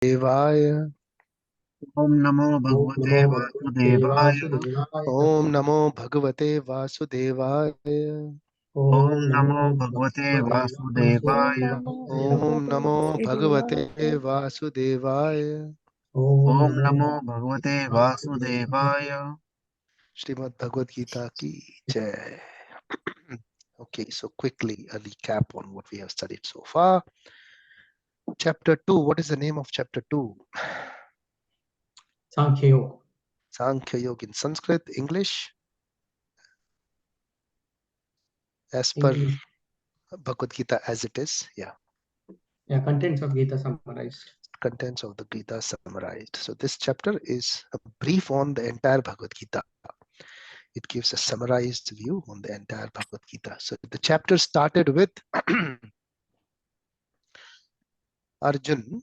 Devaya. Om Namo Bhagavate Vasudevaya. Om Namo Bhagavate Vasudevaya. Om Namo Bhagavate Vasudevaya. Om Namo Bhagavate Vasudevaya. Om Namo Bhagavate Vasudevaya. Srimad Bhagavad Gita ki jai. Okay, so quickly a recap on what we have studied so far. Chapter 2, what is the name of chapter 2? Sankhya Yoga. Sankhya Yoga in Sanskrit, English, as per English. Bhagavad Gita as it is. Yeah, Contents of Gita summarized. contents of the Gita summarized. So this chapter is a brief on the entire Bhagavad Gita. It gives a summarized view on the entire Bhagavad Gita. So the chapter started with Arjun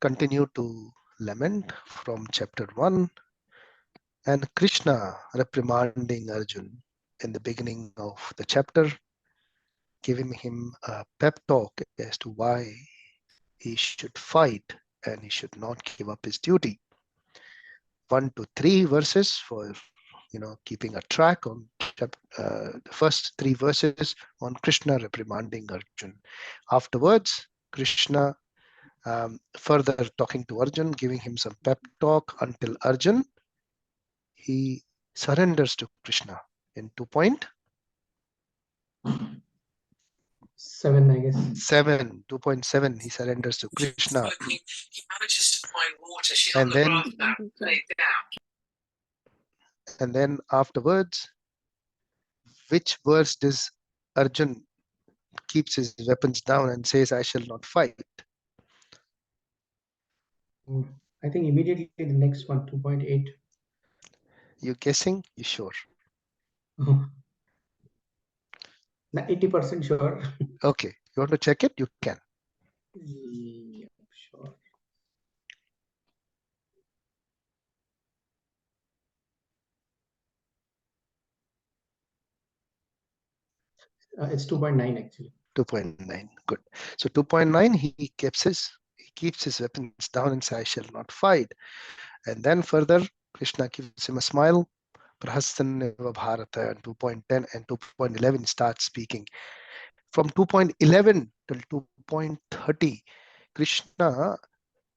continued to lament from chapter 1, and Krishna reprimanding Arjun in the beginning of the chapter, giving him a pep talk as to why he should fight and he should not give up his duty. 1 to 3 verses for keeping a track on the first 3 verses on Krishna reprimanding Arjun. Afterwards, Krishna further talking to Arjun, giving him some pep talk until Arjun, he surrenders to Krishna in 2.7, I guess. 2.7, he surrenders to Krishna. He manages to find water. She's And on the then- raft now, laid down. And then afterwards, which verse does Arjun keeps his weapons down and says, I shall not fight? I think immediately the next one, 2.8. You guessing? You sure? 80% sure. Okay. You want to check it? You can. Yeah, sure. It's 2.9 actually. 2.9. Good. So 2.9, he keeps his weapons down and says, I shall not fight. And then further, Krishna gives him a smile. Prahasanneva Bharata, and 2.10 and 2.11 starts speaking. From 2.11 till 2.30, Krishna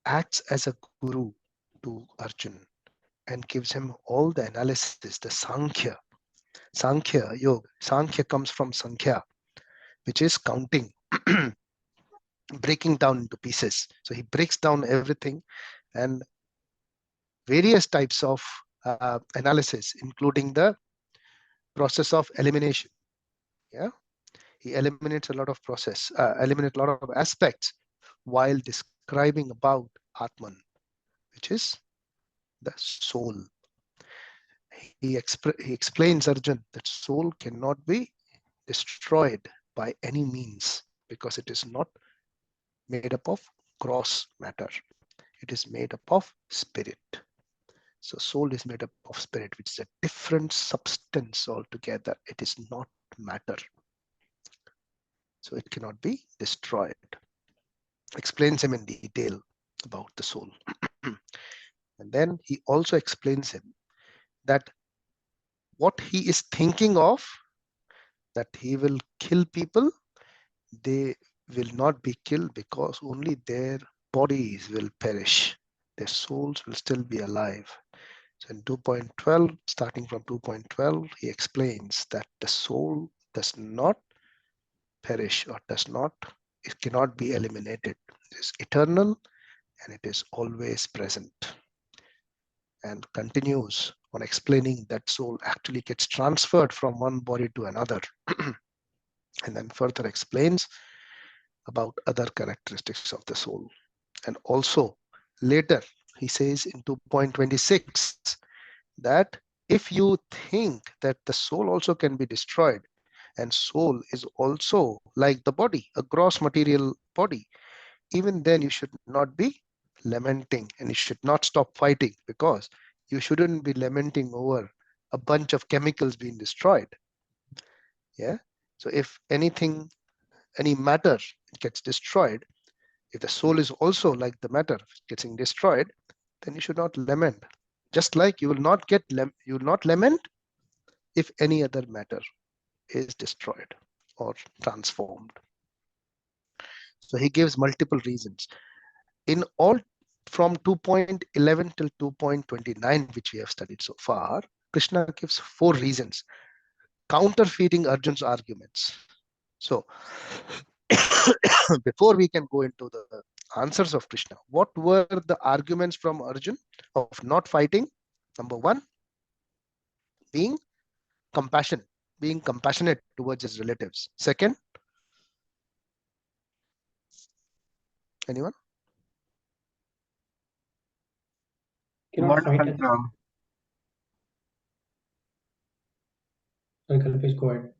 acts as a guru to Arjun and gives him all the analysis, the Sankhya Yoga. Sankhya comes from Sankhya, which is counting, breaking down into pieces. So he breaks down everything and various types of analysis, including the process of elimination. Yeah, he eliminates a lot of aspects while describing about Atman, which is the soul. He explains Arjun that soul cannot be destroyed by any means because it is not made up of gross matter. It is made up of spirit. So soul is made up of spirit, which is a different substance altogether. It is not matter. So it cannot be destroyed. Explains him in detail about the soul. And then he also explains him that what he is thinking of, that he will kill people, they will not be killed because only their bodies will perish. Their souls will still be alive. So in 2.12, starting from 2.12, he explains that the soul does not perish or it cannot be eliminated. It is eternal and it is always present. And continues on explaining that soul actually gets transferred from one body to another. And then further explains about other characteristics of the soul. And also later he says in 2.26 that if you think that the soul also can be destroyed, and soul is also like the body, a gross material body, even then you should not be lamenting and you should not stop fighting, because you shouldn't be lamenting over a bunch of chemicals being destroyed. Yeah. So if any matter gets destroyed, If the soul is also like the matter getting destroyed, then you should not lament. Just like you will not lament if any other matter is destroyed or transformed. So he gives multiple reasons. In all, from 2.11 till 2.29, which we have studied so far, Krishna gives 4 reasons counterfeiting Arjun's arguments. So before we can go into the answers of Krishna, what were the arguments from Arjun of not fighting? Number 1, being compassionate towards his relatives. Second, anyone? Cannot fight. Varnasangra. Sorry, Kalpesh, go ahead.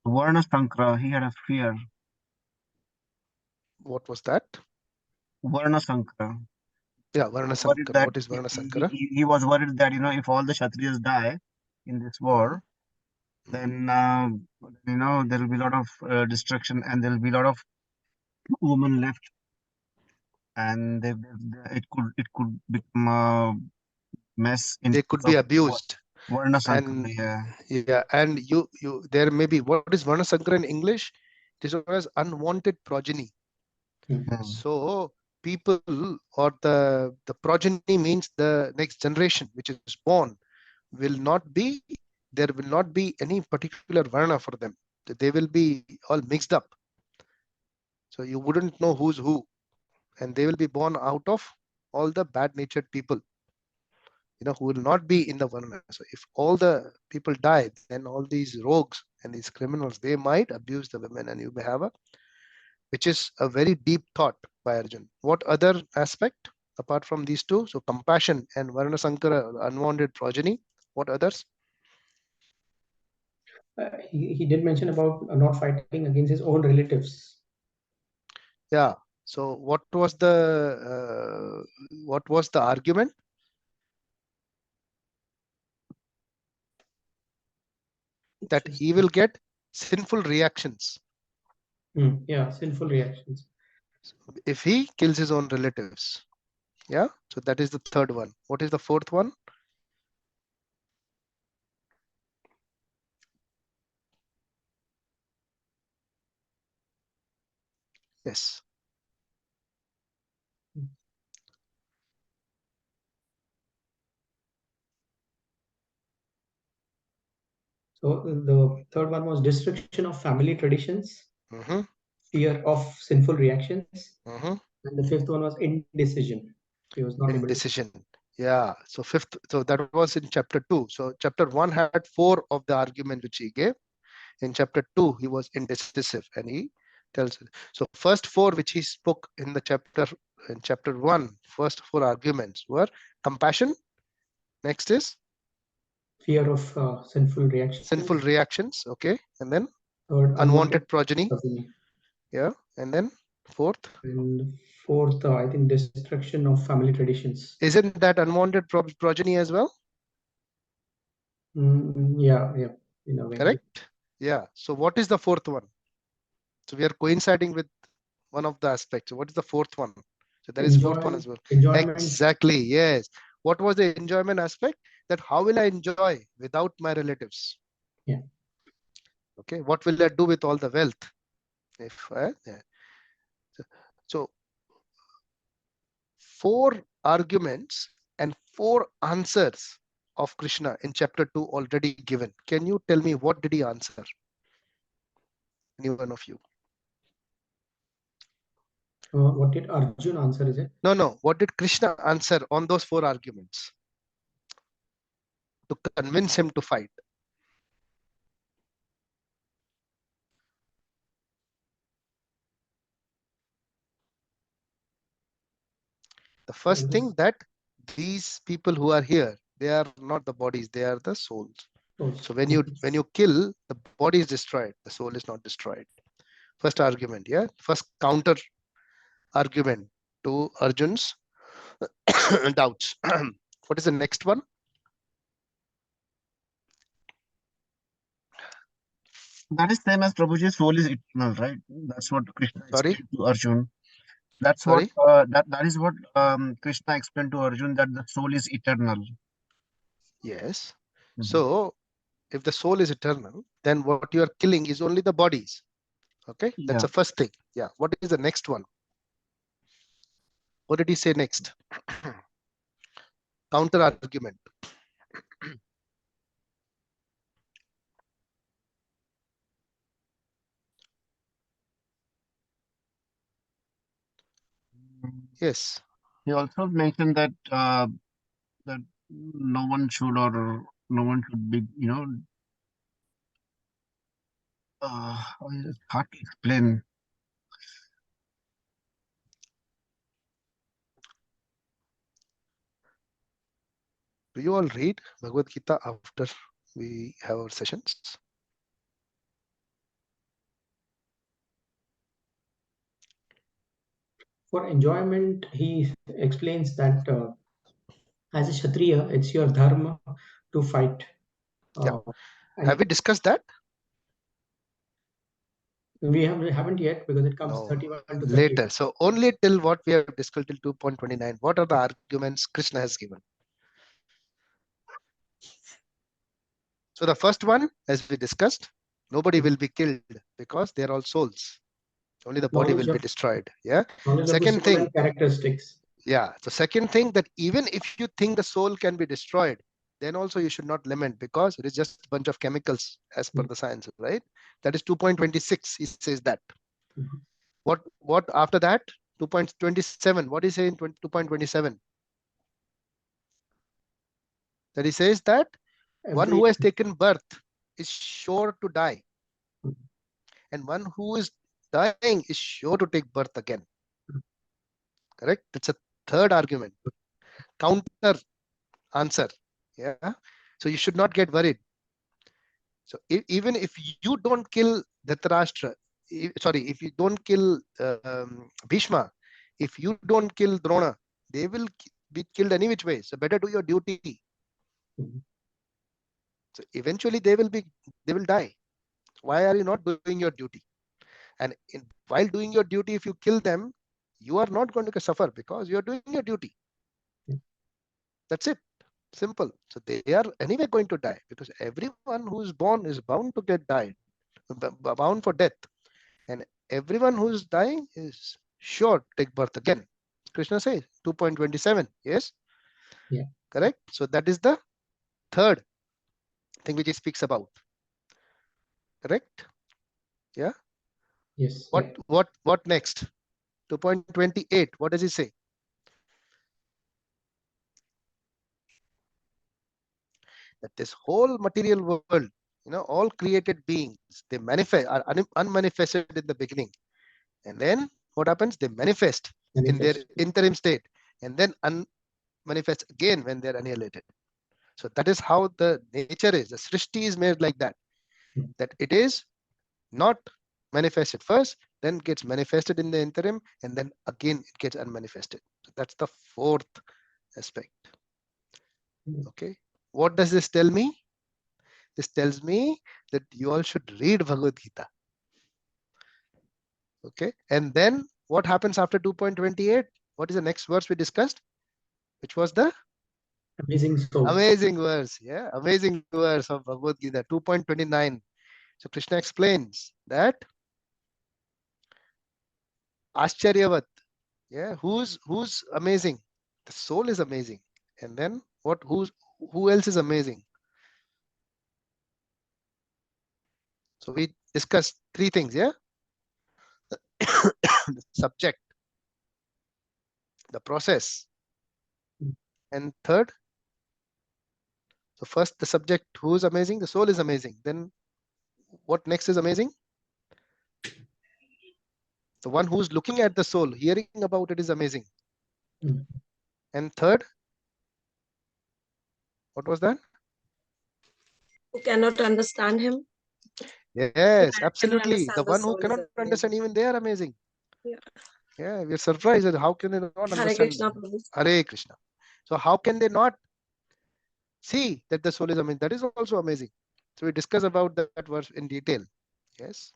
Varnasankara. He had a fear. What was that? Varnasankara. Yeah, Worried Varnasankara. that What is Varnasankara? he was worried that if all the Kshatriyas die in this war, then there will be a lot of destruction and there will be a lot of women left, and it could become a mess in They could terms be of abused. Varnasankara. And yeah, and you there may be, what is Varnasankara in English? It is known as unwanted progeny. So people, or the progeny means the next generation which is born, there will not be any particular varna for them. They will be all mixed up. So you wouldn't know who's who, and they will be born out of all the bad natured people, who will not be in the varna. So if all the people die, then all these rogues and these criminals, they might abuse the women, and you may have which is a very deep thought by Arjun. What other aspect apart from these two? So compassion and Varna Sankara, unwanted progeny. What others? He did mention about not fighting against his own relatives. Yeah. So what was the argument? That he will get sinful reactions. Yeah, sinful reactions. If he kills his own relatives. Yeah. So that is the third one. What is the fourth one? Yes. So the third one was destruction of family traditions, fear of sinful reactions, and the fifth one was indecision. He was not able to. Indecision. Yeah. So fifth. So that was in chapter 2. So chapter 1 had 4 of the argument which he gave. In chapter 2, he was indecisive, and he tells. So first 4 which he spoke in chapter 1, first 4 arguments were compassion. Next is fear of sinful reactions. Sinful reactions. Okay, and then Third, unwanted progeny. Yeah, and then fourth. And fourth, I think destruction of family traditions. Isn't that unwanted progeny as well? Yeah, in a way. Correct. Yeah. So what is the fourth one? So we are coinciding with one of the aspects. So what is the fourth one? So there is fourth one as well. Enjoyment. Exactly. Yes. What was the enjoyment aspect? That how will I enjoy without my relatives? Yeah. Okay. What will I do with all the wealth? If yeah. So 4 arguments and 4 answers of Krishna in chapter 2 already given. Can you tell me what did he answer? Any one of you? What did Arjun answer, is it? No. What did Krishna answer on those 4 arguments to convince him to fight? The first thing, that these people who are here, they are not the bodies, they are the souls. So when you kill, the body is destroyed, the soul is not destroyed. First argument, yeah. First counter argument to Arjun's doubts. What is the next one? That is same as Prabhuji's soul is eternal, right? That's what Krishna Sorry, explained to Arjun. That's what sorry. that is what Krishna explained to Arjun, that the soul is eternal. Yes. Mhm. So if the soul is eternal, then what you are killing is only the bodies. Okay, that's Yeah. the first thing. Yeah. What is the next one? What did he say next? Counter argument. Yes. He also mentioned that that no one should, or no one should be, it's hard to explain. Do you all read Bhagavad Gita after we have our sessions? For enjoyment, he explains that as a Kshatriya, it's your dharma to fight. Yeah. And Have we discussed that? we haven't yet, because it comes No, 31 to 30. later. So only till what we have discussed till 2.29. What are the arguments Krishna has given? So the first one, as we discussed, nobody will be killed because they are all souls. Only the body will be destroyed. Yeah. Second thing, characteristics. yeah. So second thing, that even if you think the soul can be destroyed, then also you should not lament, because it is just a bunch of chemicals as per the science, right? That is 2.26. He says that. What after that? 2.27. What is he saying in 2.27? That he says that one who has taken birth is sure to die, and one who is dying is sure to take birth again. Correct? That's a third argument. Counter answer. Yeah. So you should not get worried. So even if you don't kill Dhritarashtra, if you don't kill Bhishma, if you don't kill Drona, they will be killed any which way. So better do your duty. So eventually they will die. Why are you not doing your duty? And while doing your duty, if you kill them, you are not going to suffer because you are doing your duty. That's it. Simple. So they are anyway going to die, because everyone who is born is bound to get died, bound for death. And everyone who is dying is sure to take birth again. Krishna says 2.27. Yes. Yeah. Correct. So that is the third thing which he speaks about. Correct. Yeah. Yes. What next? 2.28. What does he say? That this whole material world, all created beings, they manifest, are unmanifested in the beginning, and then what happens? They manifest in their interim state, and then unmanifest again when they're annihilated. So that is how the nature is. The Srishti is made like that. That it is not manifested first, then gets manifested in the interim, and then again it gets unmanifested. So that's the fourth aspect. Okay. What does this tell me? This tells me that you all should read Bhagavad Gita. Okay. And then what happens after 2.28? What is the next verse we discussed? Which was the amazing verse. Yeah. Amazing verse of Bhagavad Gita, 2.29. So Krishna explains that Ascharyavat. Yeah. Who's amazing? The soul is amazing. And then who else is amazing? So we discussed three things. Yeah. The subject, the process, and third, so first the subject, who is amazing? The soul is amazing. Then what next is amazing? The one who's looking at the soul, hearing about it is amazing. And third, what was that? Who cannot understand him? Yes, absolutely. The one who cannot understand, even they are amazing. Yeah, we're surprised at how can they not understand. Hare Krishna, Prabhu. Hare Krishna. So how can they not see that the soul is amazing? That is also amazing. So we discuss about that verse in detail. Yes.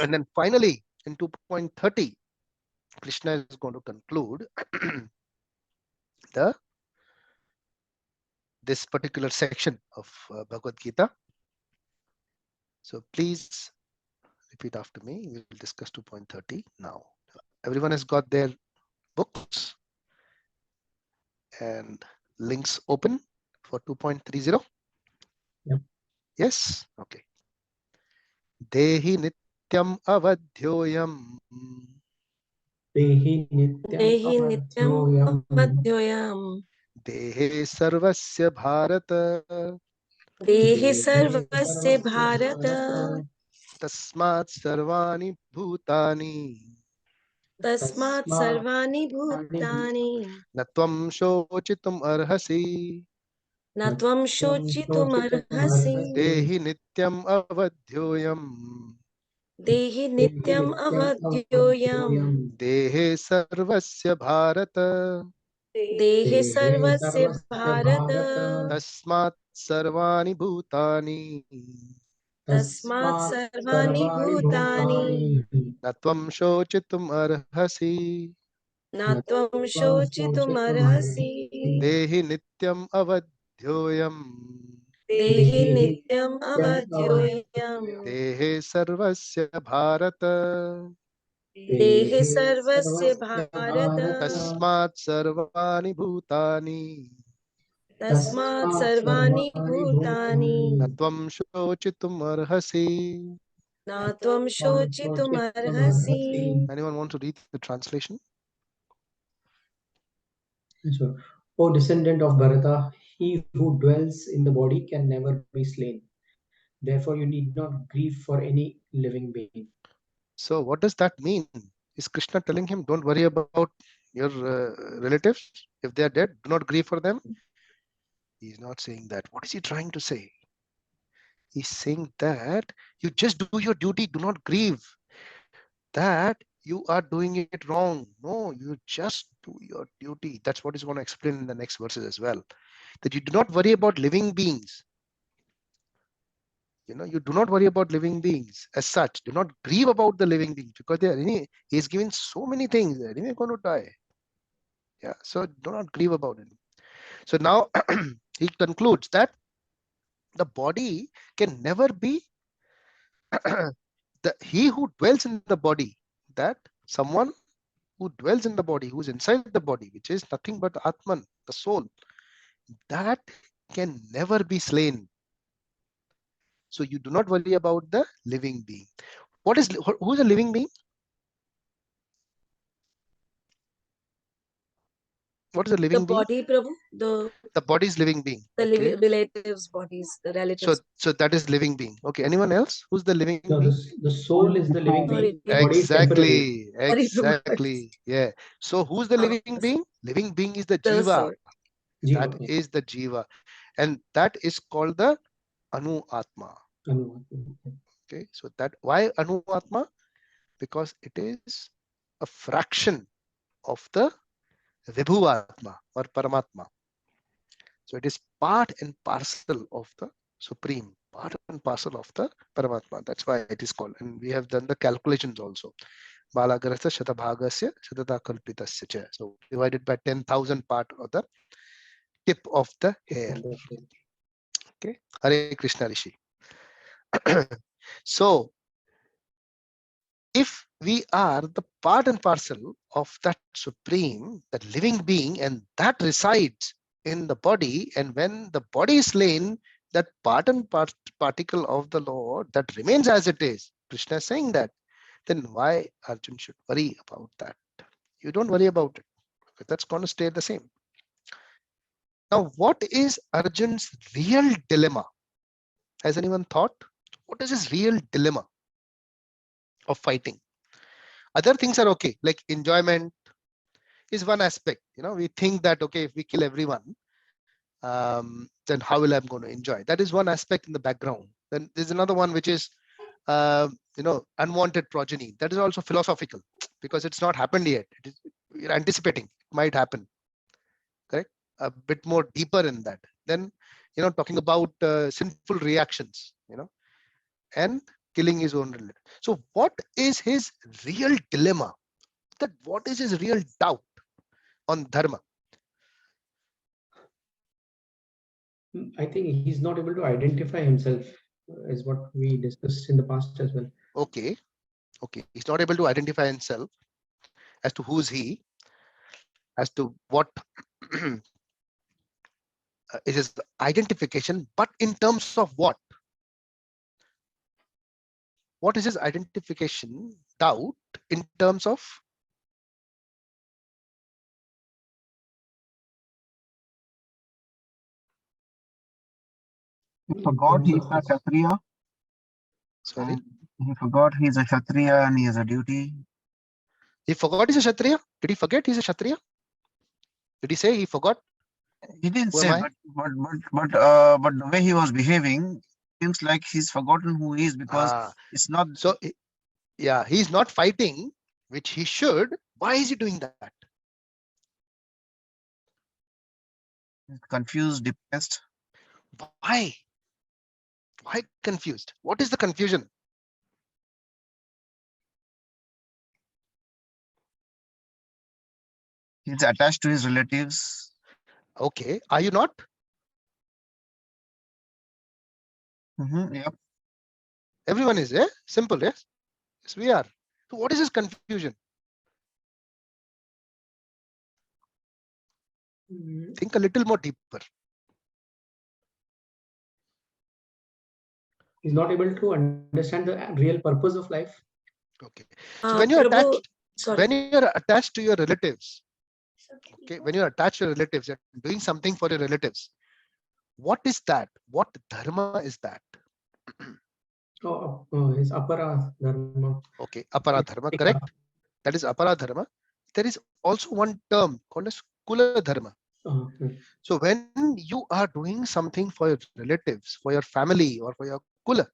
And then finally, in 2.30, Krishna is going to conclude this particular section of Bhagavad Gita. So please repeat after me. We will discuss 2.30 now. Everyone has got their books and links open for 2.30? Yep. Yes? Okay. Dehi nityam avadhyoyam. Dehi nityam Dehi nityam avadhyoyam. avadhyoyam. Dehe sarvasya bharata. Dehi Dehi sarvasya sarvasya bharata. bharata. Tasmat sarvani bhutani. Tasmat sarvani Tasmat bhutani. Natvam shochitum arhasi. Na tvam shochitum arhasi. Dehi nityam avadhyoyam. Dehi nityam nityam avadhyoyam. avadhyoyam. Dehe sarvasya bharata. Dehi Dehe sarvasya sarvasya bharata. bharata. Tasmat sarvani bhutani. Tasmat Tasmat sarvani sarvani bhutani. bhutani. Natvam shochitum arhasi. Na tvam Tvam shochitum shochitam arhasi. arhasi. Dehi nityam avadhyoyam. Dehi Dehi nityam nityam avadhyoyam. Dehe sarvasya bharata. Dehi Dehe sarvasya sarvasya bharata. bharata. Tasmat sarvani bhutani. Tasmat Tasmat sarvani sarvani bhutani. bhutani. Natvam shochitum arhasi. Na tvam Tvam shochitum shochitam arhasi. arhasi. Anyone want to read the translation? So, O descendant of Bharata, he who dwells in the body can never be slain. Therefore, you need not grieve for any living being. So what does that mean? Is Krishna telling him, don't worry about your relatives? If they are dead, do not grieve for them? He's not saying that. What is he trying to say? He's saying that you just do your duty, do not grieve. That you are doing it wrong. No, you just do your duty. That's what he's going to explain in the next verses as well. That you do not worry about living beings. You do not worry about living beings as such. Do not grieve about the living beings because they are he's given so many things. They're anyway going to die. Yeah, so do not grieve about it. So now he concludes that the body can never be he who dwells in the body, that someone who dwells in the body, who's inside the body, which is nothing but Atman, the soul, that can never be slain. So you do not worry about the living being. Who is a living being? What is a The living being? body, Prabhu, The body is living being. the Okay. relatives' bodies, the relatives. So that is living being. Okay. Anyone else? Who's the living No, being? the soul is the living Sorry, being. The body is temporary. Exactly. Yeah. So who's the Uh, living being? Living being is the the jiva. soul. That Jiva. is the jiva, and that is called the anu atma. Anu. Okay. So that why anu atma? Because it is a fraction of the vibhu atma or paramatma. So it is part and parcel of the supreme, part and parcel of the paramatma. That's why it is called. And we have done the calculations also. Balagrasa shatabhagasya shatata kalpitasya cha. So divided by 10,000 part of the tip of the hair. Okay. Hare Krishna Rishi. So if we are the part and parcel of that supreme, that living being, and that resides in the body, and when the body is slain, that part and particle of the Lord that remains as it is, Krishna is saying that, then why Arjun should worry about that? You don't worry about it. That's going to stay the same. Now, what is Arjun's real dilemma? Has anyone thought? What is his real dilemma of fighting? Other things are okay, like enjoyment is one aspect. We think that, okay, if we kill everyone, then how will I going to enjoy? That is one aspect in the background. Then there's another one, which is, unwanted progeny. That is also philosophical because it's not happened yet. We're anticipating it might happen. Correct? A bit more deeper in that. Then, talking about sinful reactions, and killing his own relative. So what is his real dilemma? That what is his real doubt on dharma? I think he's not able to identify himself, is what we discussed in the past as well. Okay, he's not able to identify himself as to who's he, as to what is his identification, but in terms of what? What is his identification doubt in terms of? He forgot he's a Kshatriya. Sorry, And he forgot he's a Kshatriya and he has a duty. he forgot he's a Kshatriya. Did he forget he's a Kshatriya? Did he say he forgot? He didn't Who am say, I? but the way he was behaving seems like he's forgotten who he is, because it's not. So yeah, he's not fighting, which he should. Why is he doing that? Confused, depressed. Why? Why confused? What is the confusion? He's attached to his relatives. Okay, are you not? Yep. Everyone is, yeah? Simple, yes? Yes, we are. So what is his confusion? Think a little more deeper. He's not able to understand the real purpose of life. Okay. So when you're Prabhu, attached, sorry. when you're attached to your relatives, okay, when you're attached to your relatives, you're doing something for your relatives. What is that? What dharma is that? His apara dharma. Okay, apara dharma, correct? That is apara dharma. There is also one term called as kula dharma. So when you are doing something for your relatives, for your family, or for your kula,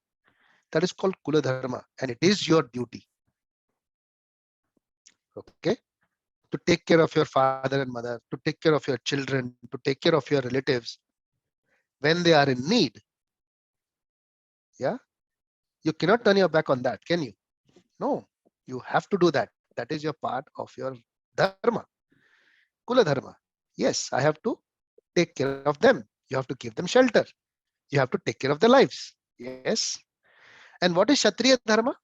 that is called kula dharma, and it is your duty. Okay, to take care of your father and mother, to take care of your children, to take care of your relatives when they are in need. Yeah, you cannot turn your back on that, can you? No, you have to do that. That is your part of your dharma, kula dharma. Yes, I have to take care of them. You have to give them shelter. You have to take care of their lives. Yes. And what is Kshatriya dharma?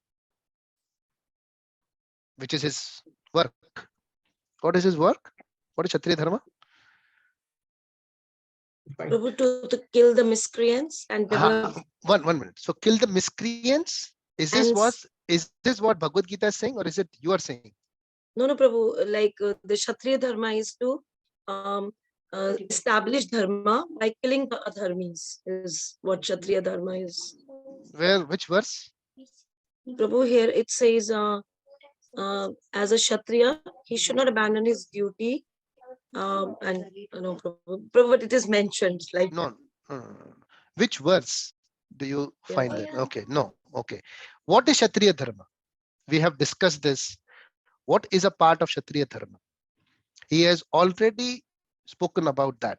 Which is his work. What is his work? What is Kshatriya dharma? Prabhu, to kill the miscreants and develop. One minute. So kill the miscreants. Is this what Bhagavad Gita is saying, or is it you are saying? No, Prabhu. Like the Kshatriya dharma is to establish dharma by killing the adharmis. Is what Kshatriya dharma is. Where? Which verse? Prabhu, here it says, as a Kshatriya, he should not abandon his duty. And no, Prabhu, but it is mentioned like no. Which verse do you find that? Okay, no. Okay. What is Kshatriya dharma? We have discussed this. What is a part of Kshatriya dharma? He has already spoken about that.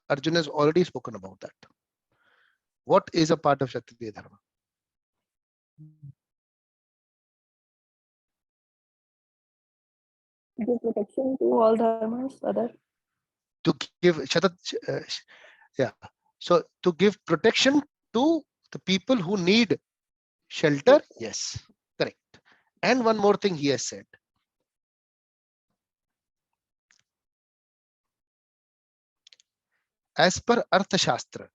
Arjuna has already spoken about that. What is a part of Kshatriya dharma? Give protection to all dharmas, other. To give yeah. So to give protection to the people who need shelter. Yes, correct. And one more thing he has said. As per Arthashastra,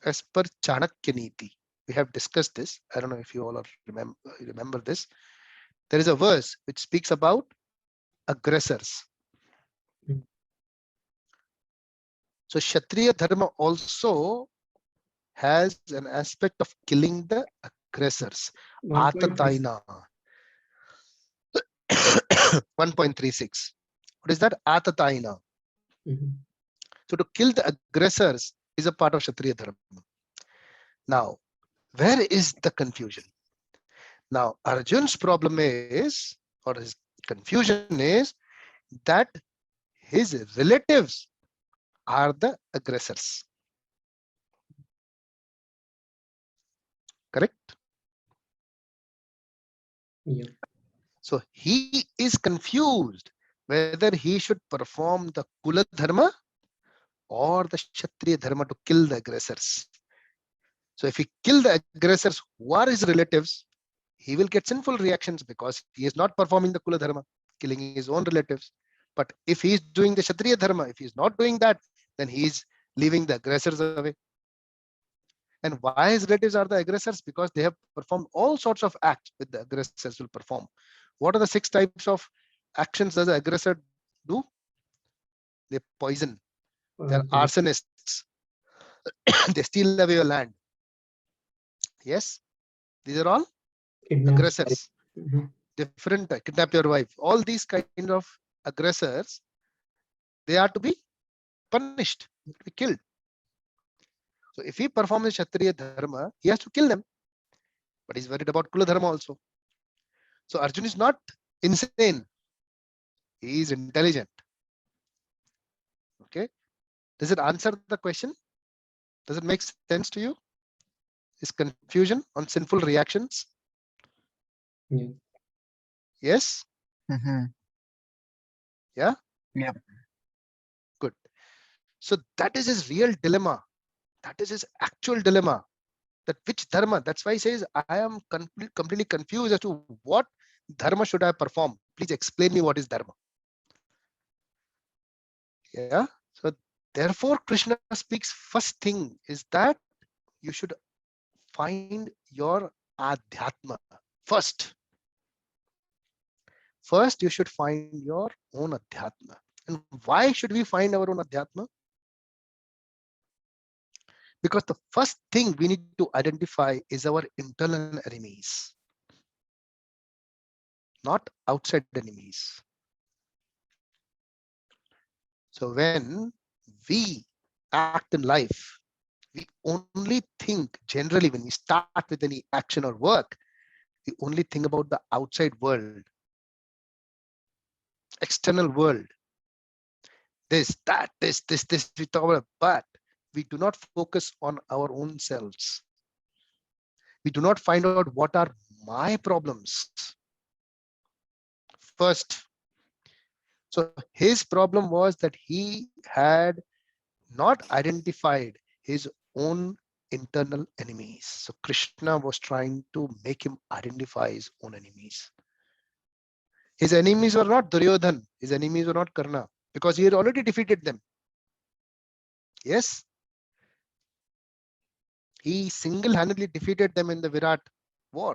as per Chanakya Niti, we have discussed this. I don't know if you all are remember this. There is a verse which speaks about aggressors. So Kshatriya dharma also has an aspect of killing the aggressors. Atataina. 1.36. What is that? Atataina. So to kill the aggressors is a part of Kshatriya dharma. Now, where is the confusion? Now, Arjun's problem is, or his confusion is, that his relatives are the aggressors. Correct? Yeah. So he is confused whether he should perform the Kula Dharma or the Kshatriya Dharma to kill the aggressors. So if he kill the aggressors who are his relatives, he will get sinful reactions because he is not performing the Kula Dharma, killing his own relatives. But if he is doing the Kshatriya Dharma, if he is not doing that, then he is leaving the aggressors away. And why his relatives are the aggressors? Because they have performed all sorts of acts which the aggressors will perform. What are the 6 types of actions does the aggressor do? They poison. They are arsonists. They steal away your land. Yes, these are all Kidnap. aggressors. Mhm. Different, kidnap your wife. All these kind of aggressors, they are to be punished, to be killed. So if he performs Kshatriya Dharma, he has to kill them. But he's worried about Kula Dharma also. So Arjun is not insane. He is intelligent. Okay. Does it answer the question? Does it make sense to you? Is confusion on sinful reactions? Yeah. Yes? Yeah? Yep. Good. So that is his real dilemma. That is his actual dilemma. That which dharma? That's why he says, I am completely confused as to what dharma should I perform. Please explain me what is dharma. Yeah. So therefore, Krishna speaks first thing is that you should find your adhyatma first. First, you should find your own adhyatma. And why should we find our own adhyatma? Because the first thing we need to identify is our internal enemies, not outside enemies. So when we act in life, we only think generally when we start with any action or work, we only think about the outside world, external world, this, that, this, we talk about, but we do not focus on our own selves. We do not find out what are my problems first. So his problem was that he had not identified his own internal enemies. So Krishna was trying to make him identify his own enemies. His enemies were not Duryodhan, his enemies were not Karna, because he had already defeated them. Yes, he single-handedly defeated them in the Virat war,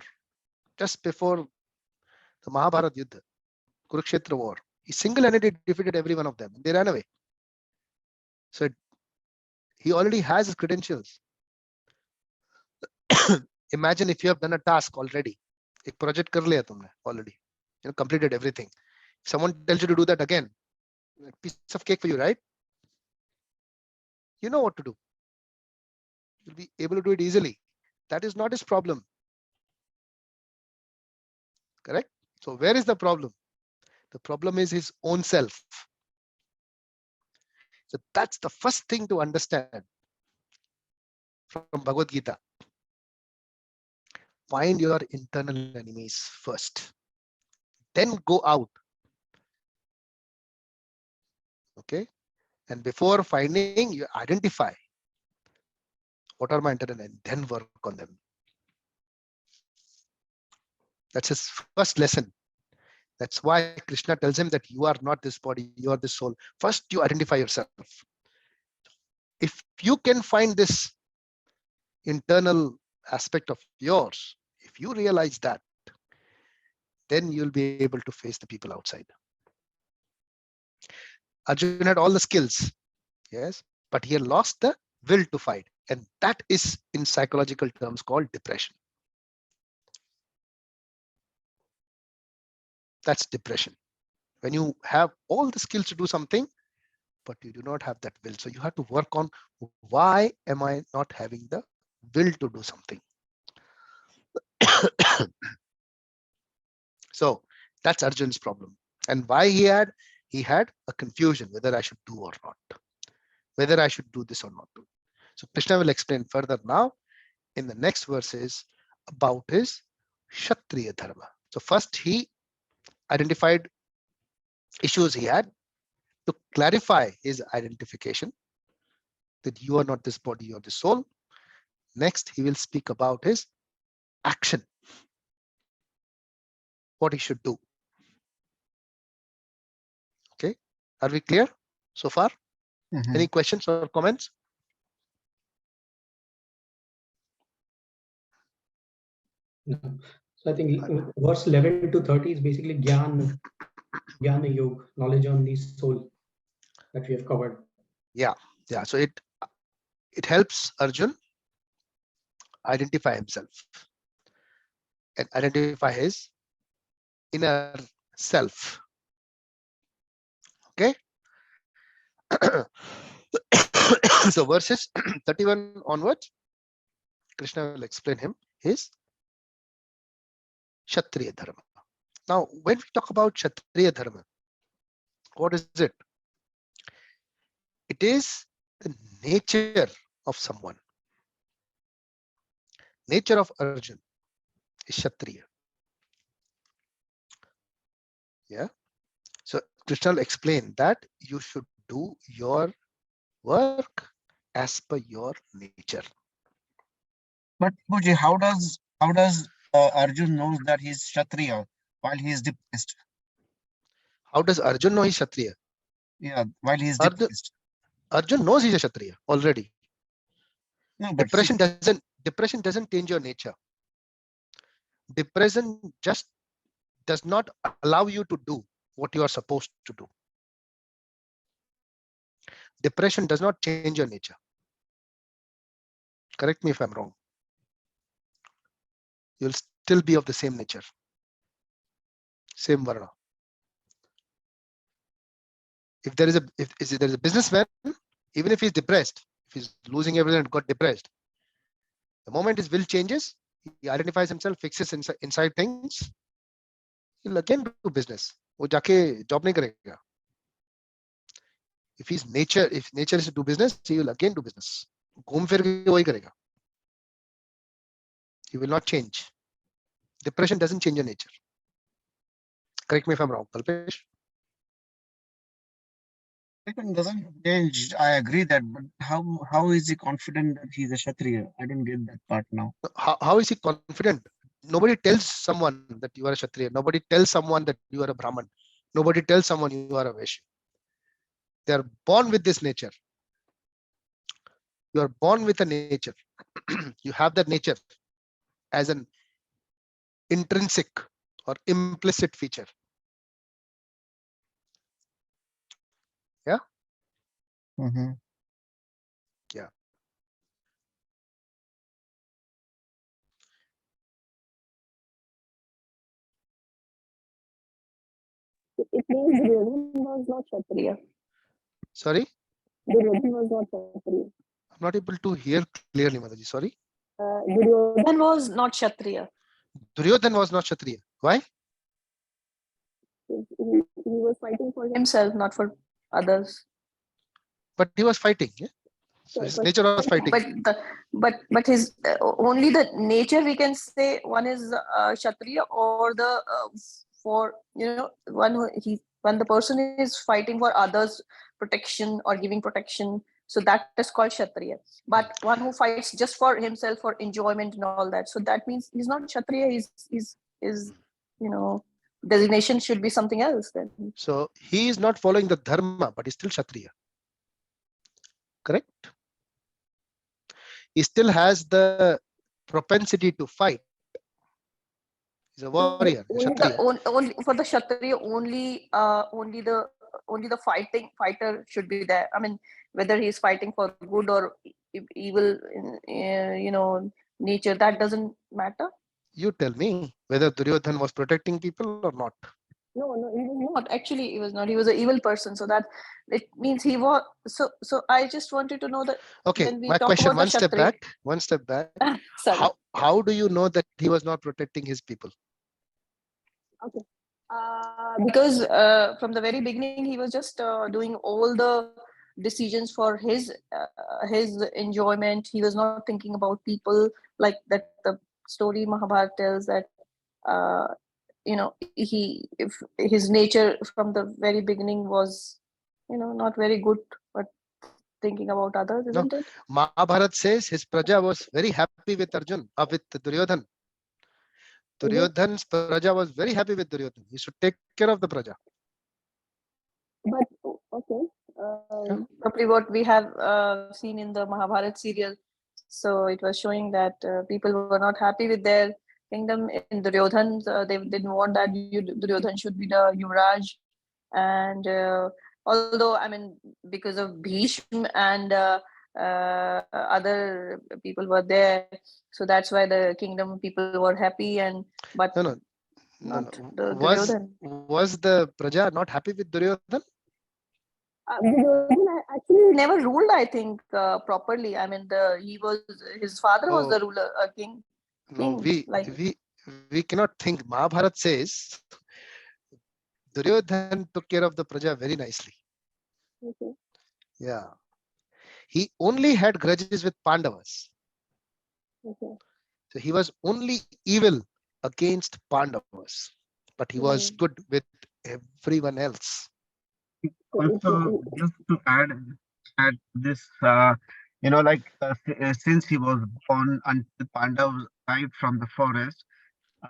just before the Mahabharata Yuddha, Kurukshetra war. He single-handedly defeated every one of them. They ran away. So he already has his credentials. Imagine if you have done a task already. एक project कर लिया तुमने already. You completed everything. If someone tells you to do that again, a piece of cake for you, right? You know what to do. You'll be able to do it easily. That is not his problem. Correct? So where is the problem? The problem is his own self. So that's the first thing to understand from Bhagavad Gita. Find your internal enemies first. Then go out. Okay? And before finding, you identify what are my internal enemies, then work on them. That's his first lesson. That's why Krishna tells him that you are not this body, you are this soul. First, you identify yourself. If you can find this internal aspect of yours, if you realize that, then you'll be able to face the people outside. Arjun had all the skills, yes, but he had lost the will to fight. And that is in psychological terms called depression. That's depression. When you have all the skills to do something, but you do not have that will. So you have to work on why am I not having the will to do something. So that's Arjun's problem. And why he had a confusion whether I should do or not, whether I should do this or not do. So Krishna will explain further now in the next verses about his Kshatriya Dharma. So first he identified issues he had to clarify his identification that you are not this body, you are the soul. Next, he will speak about his action, what he should do. Okay, are we clear so far? Any questions or comments? No. So I think verse 11 to 30 is basically Jnana Yoga, knowledge on the soul that we have covered. Yeah. So it helps Arjun identify himself and identify his inner self. Okay. So verses 31 onwards, Krishna will explain him his Kshatriya Dharma. Now, when we talk about Kshatriya Dharma, what is it? It is the nature of someone. Nature of Arjun is Kshatriya. Yeah. So Krishna will explain that you should do your work as per your nature. But Puji, how does Arjun knows that he's Kshatriya while he is depressed? How does Arjun know he's Kshatriya? Yeah, while he is Arjun, depressed. Arjun knows he's a Kshatriya already. No, but Depression doesn't change your nature. Depression just does not allow you to do what you are supposed to do. Depression does not change your nature. Correct me if I'm wrong. You'll still be of the same nature, same varna. If there is a businessman, even if he's depressed, if he's losing everything and got depressed, the moment his will changes, he identifies himself, fixes inside things, he'll again do business. वो जाके job नहीं करेगा. If nature is to do business, he will again do business. घूम फिर के वही करेगा. He will not change. Depression doesn't change your nature. Correct me if I'm wrong, Kalpesh. Depression doesn't change. I agree that, but how is he confident that he's a Kshatriya? I don't get that part now. How is he confident? Nobody tells someone that you are a Kshatriya. Nobody tells someone that you are a Brahman. Nobody tells someone you are a Vaishya. They are born with this nature. You are born with a nature. You have that nature as an intrinsic or implicit feature. Yeah. Yeah. It means Duryodhan was not Kshatriya. Sorry, Duryodhan was not Kshatriya. I'm not able to hear clearly, Mataji. Sorry. Duryodhan was not Kshatriya. Duryodhan was not Kshatriya. Why? He was fighting for himself, not for others. But he was fighting. Yeah? So his nature was fighting. But his only the nature we can say one is Kshatriya or the for when the person is fighting for others protection or giving protection, so that is called Kshatriya. But one who fights just for himself for enjoyment and all that, so that means he's not Kshatriya. He's designation should be something else then. So he is not following the dharma, but he's still Kshatriya. Correct? He still has the propensity to fight. He's a warrior. Only for the Kshatriya, only the fighter should be there. I mean, whether he's fighting for good or evil, nature, that doesn't matter. You tell me whether Duryodhan was protecting people or not. No, he was not. Actually, he was not. He was an evil person. So that it means he was. So I just wanted to know that. Okay, my question. One step back. How do you know that he was not protecting his people? Okay. Because from the very beginning, he was just doing all the decisions for his enjoyment. He was not thinking about people, like that the story Mahabharata tells that if his nature from the very beginning was, not very good, but thinking about others, isn't it? Mahabharat says his praja was very happy with Arjun, with Duryodhan. Duryodhan's praja was very happy with Duryodhan. He should take care of the praja. But okay, Yeah. probably what we have seen in the Mahabharat serial. So it was showing that people were not happy with their kingdom. In Duryodhan, they didn't want that Duryodhan should be the Yuvraj. And although, I mean, because of Bhishma and other people were there, so that's why the kingdom people were happy. But No. not the Was Duryodhan. the praja not happy with Duryodhan? Duryodhan actually never ruled, I think, properly. I mean, his father was the ruler, king. No, Like, we cannot think. Mahabharat says Duryodhan took care of the praja very nicely. okay. Yeah. He only had grudges with Pandavas. Okay. So he was only evil against Pandavas, but he was good with everyone else. Also, just to add this, since he was born until Pandav died from the forest,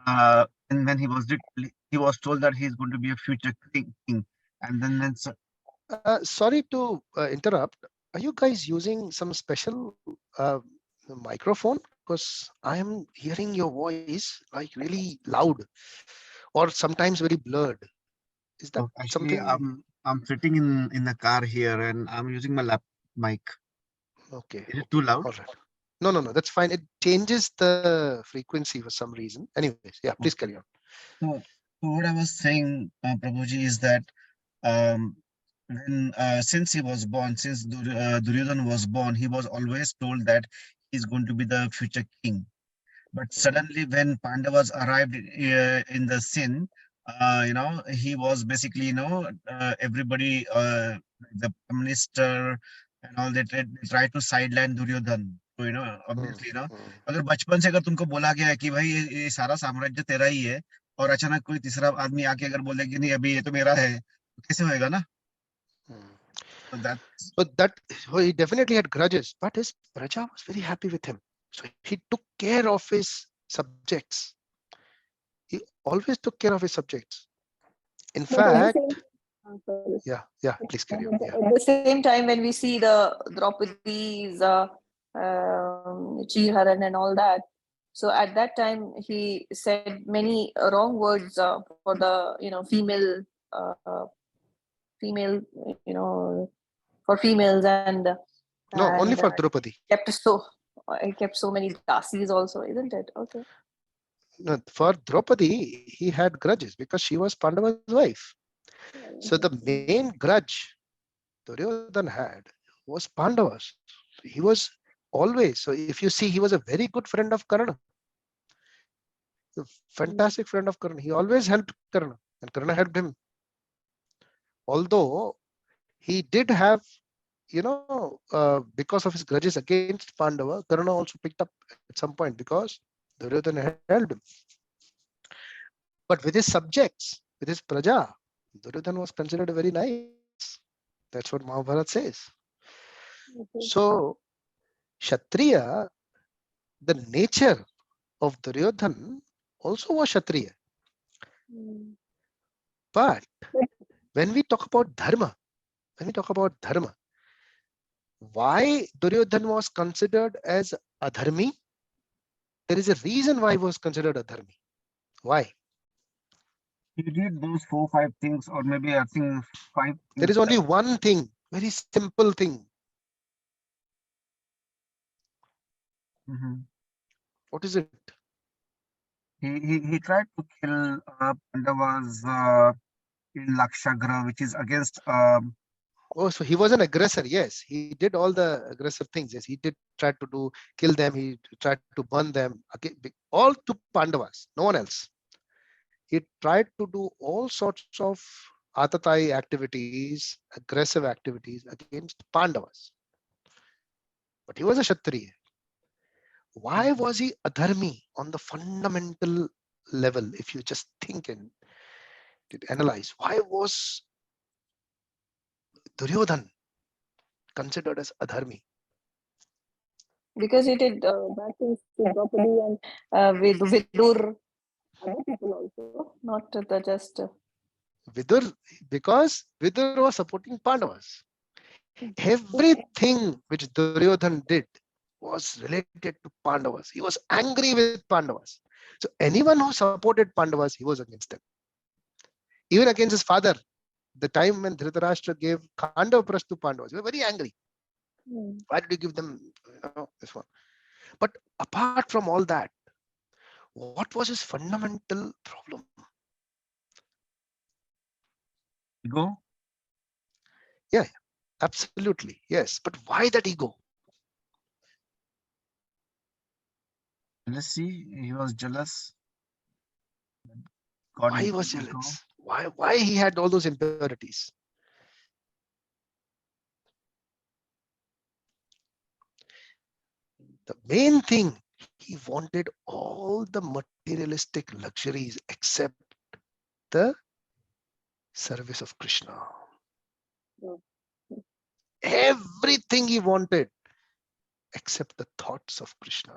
and when he was told that he's going to be a future king, and then Sorry to interrupt. Are you guys using some special microphone? Because I am hearing your voice like really loud, or sometimes very blurred. Is that actually something? I'm sitting in the car here and I'm using my lap mic. Okay. Is it too loud? All right. No. That's fine. It changes the frequency for some reason. Anyways, yeah. Please carry on. So what I was saying, Prabhuji, is that when since he was born, since Duryodhan was born, he was always told that he's going to be the future king. But suddenly, when Pandavas arrived in the scene, he was basically, everybody, the Prime Minister and all that, they tried to sideline Duryodhan. So, obviously, अगर बचपन से अगर तुमको बोला गया है कि भाई ये सारा साम्राज्य तेरा ही है और अचानक कोई तीसरा आदमी आके अगर बोले कि नहीं अभी ये तो मेरा है तो कैसे होएगा ना? So he definitely had grudges, but his praja was very happy with him. So he took care of his subjects. He always took care of his subjects. In fact, please carry on. Yeah. At the same time, when we see the Draupadi's Chirharan and all that, so at that time he said many wrong words for the female for females and No, only for Draupadi. He kept so many dasis also, isn't it? Okay. No, for Draupadi, he had grudges because she was Pandava's wife. So the main grudge Duryodhan had was Pandavas. He was always, so if you see, he was a very good friend of Karna. A fantastic friend of Karna. He always helped Karna and Karna helped him. Although he did have, because of his grudges against Pandava, Karna also picked up at some point because Duryodhan helped him. But with his subjects, with his praja, Duryodhan was considered very nice. That's what Mahabharata says. Okay. So, Kshatriya, the nature of Duryodhan also was Kshatriya. But when we talk about dharma, why Duryodhan was considered as adharmi? There is a reason why he was considered adharmi. Why? He did those 4-5 things, or maybe I think 5 things. There is only one thing, very simple thing. What is it? He tried to kill Pandavas in Lakshagra, which is against. So he was an aggressor. Yes, he did all the aggressive things. Yes, he did try to kill them. He tried to burn them. Okay, all to Pandavas, no one else. He tried to do all sorts of atatai activities, aggressive activities against Pandavas. But he was a Kshatriya. Why was he adharmi on the fundamental level, if you just think and analyze, why was Duryodhan considered as adharmi? Because he did bad things to Draupadi and with Vidur, other people also, not the just. Vidur, because Vidur was supporting Pandavas. Everything which Duryodhan did was related to Pandavas. He was angry with Pandavas. So anyone who supported Pandavas, he was against them. Even against his father. The time when Dhritarashtra gave Khandava to Pandavas, they were very angry. Why did you give them this one? But apart from all that, what was his fundamental problem? Ego? Yeah, absolutely. Yes. But why that ego? Jealousy. He was jealous. Why he was jealous? Why he had all those impurities? The main thing, he wanted all the materialistic luxuries except the service of Krishna. Everything he wanted except the thoughts of Krishna.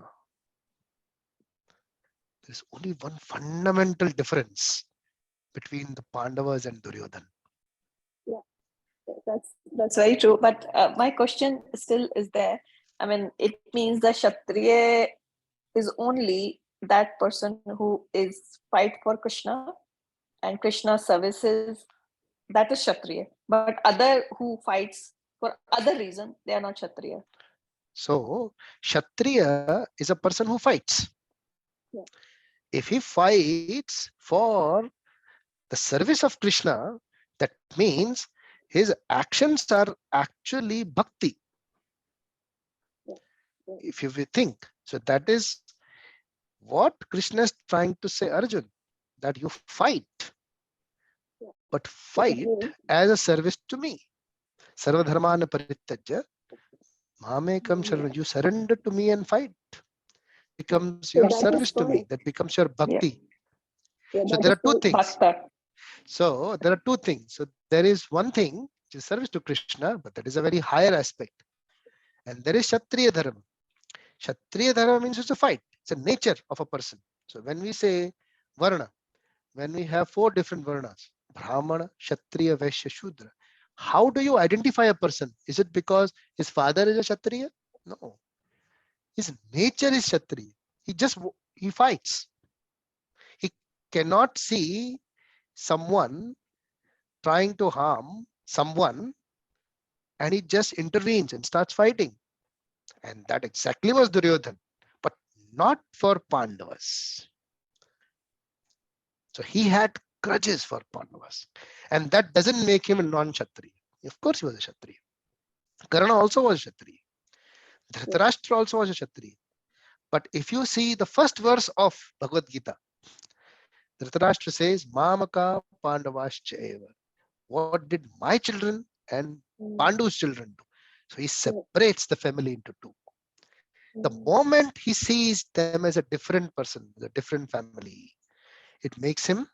There's only one fundamental difference between the Pandavas and Duryodhan. That's very true. But my question still is there. I mean, it means the Kshatriya is only that person who is fight for Krishna and Krishna services. That is Kshatriya. But other who fights for other reason, they are not Kshatriya. So, Kshatriya is a person who fights. Yeah. If he fights for the service of Krishna, that means his actions are actually bhakti. If you think, so that is what Krishna is trying to say, Arjun, that you fight, but fight as a service to me. Sarvadharmana parityajya mamekam sharanam. You surrender to me and fight. Becomes your service to me. That becomes your bhakti. So there are two things. So there are two things. So there is one thing which is service to Krishna, but that is a very higher aspect. And there is Kshatriya Dharma. Kshatriya Dharma means it's a fight. It's a nature of a person. So when we say Varna, when we have 4 different Varnas, Brahmana, Kshatriya, Vaishya, Shudra, how do you identify a person? Is it because his father is a Kshatriya? No. His nature is Kshatriya. He fights. He cannot see someone trying to harm someone and he just intervenes and starts fighting. And that exactly was Duryodhan, but not for Pandavas. So he had grudges for Pandavas. And that doesn't make him a non-Kshatriya. Of course he was a Kshatriya. Karna also was a Kshatriya. Dhritarashtra also was a Kshatriya. But if you see the first verse of Bhagavad Gita, Dhritarashtra says, Mamaka Pandavascha eva. What did my children and Pandu's children do? So he separates the family into 2. The moment he sees them as a different person, a different family, it makes him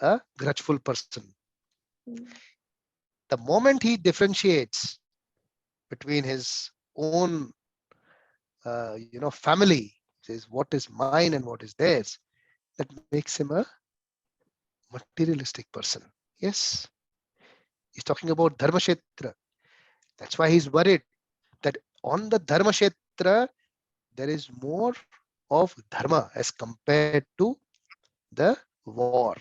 a grudgeful person. The moment he differentiates between his own family, says what is mine and what is theirs, that makes him a materialistic person. Yes, he's talking about Dharma Kshetra. That's why he's worried that on the Dharma Kshetra there is more of dharma as compared to the war.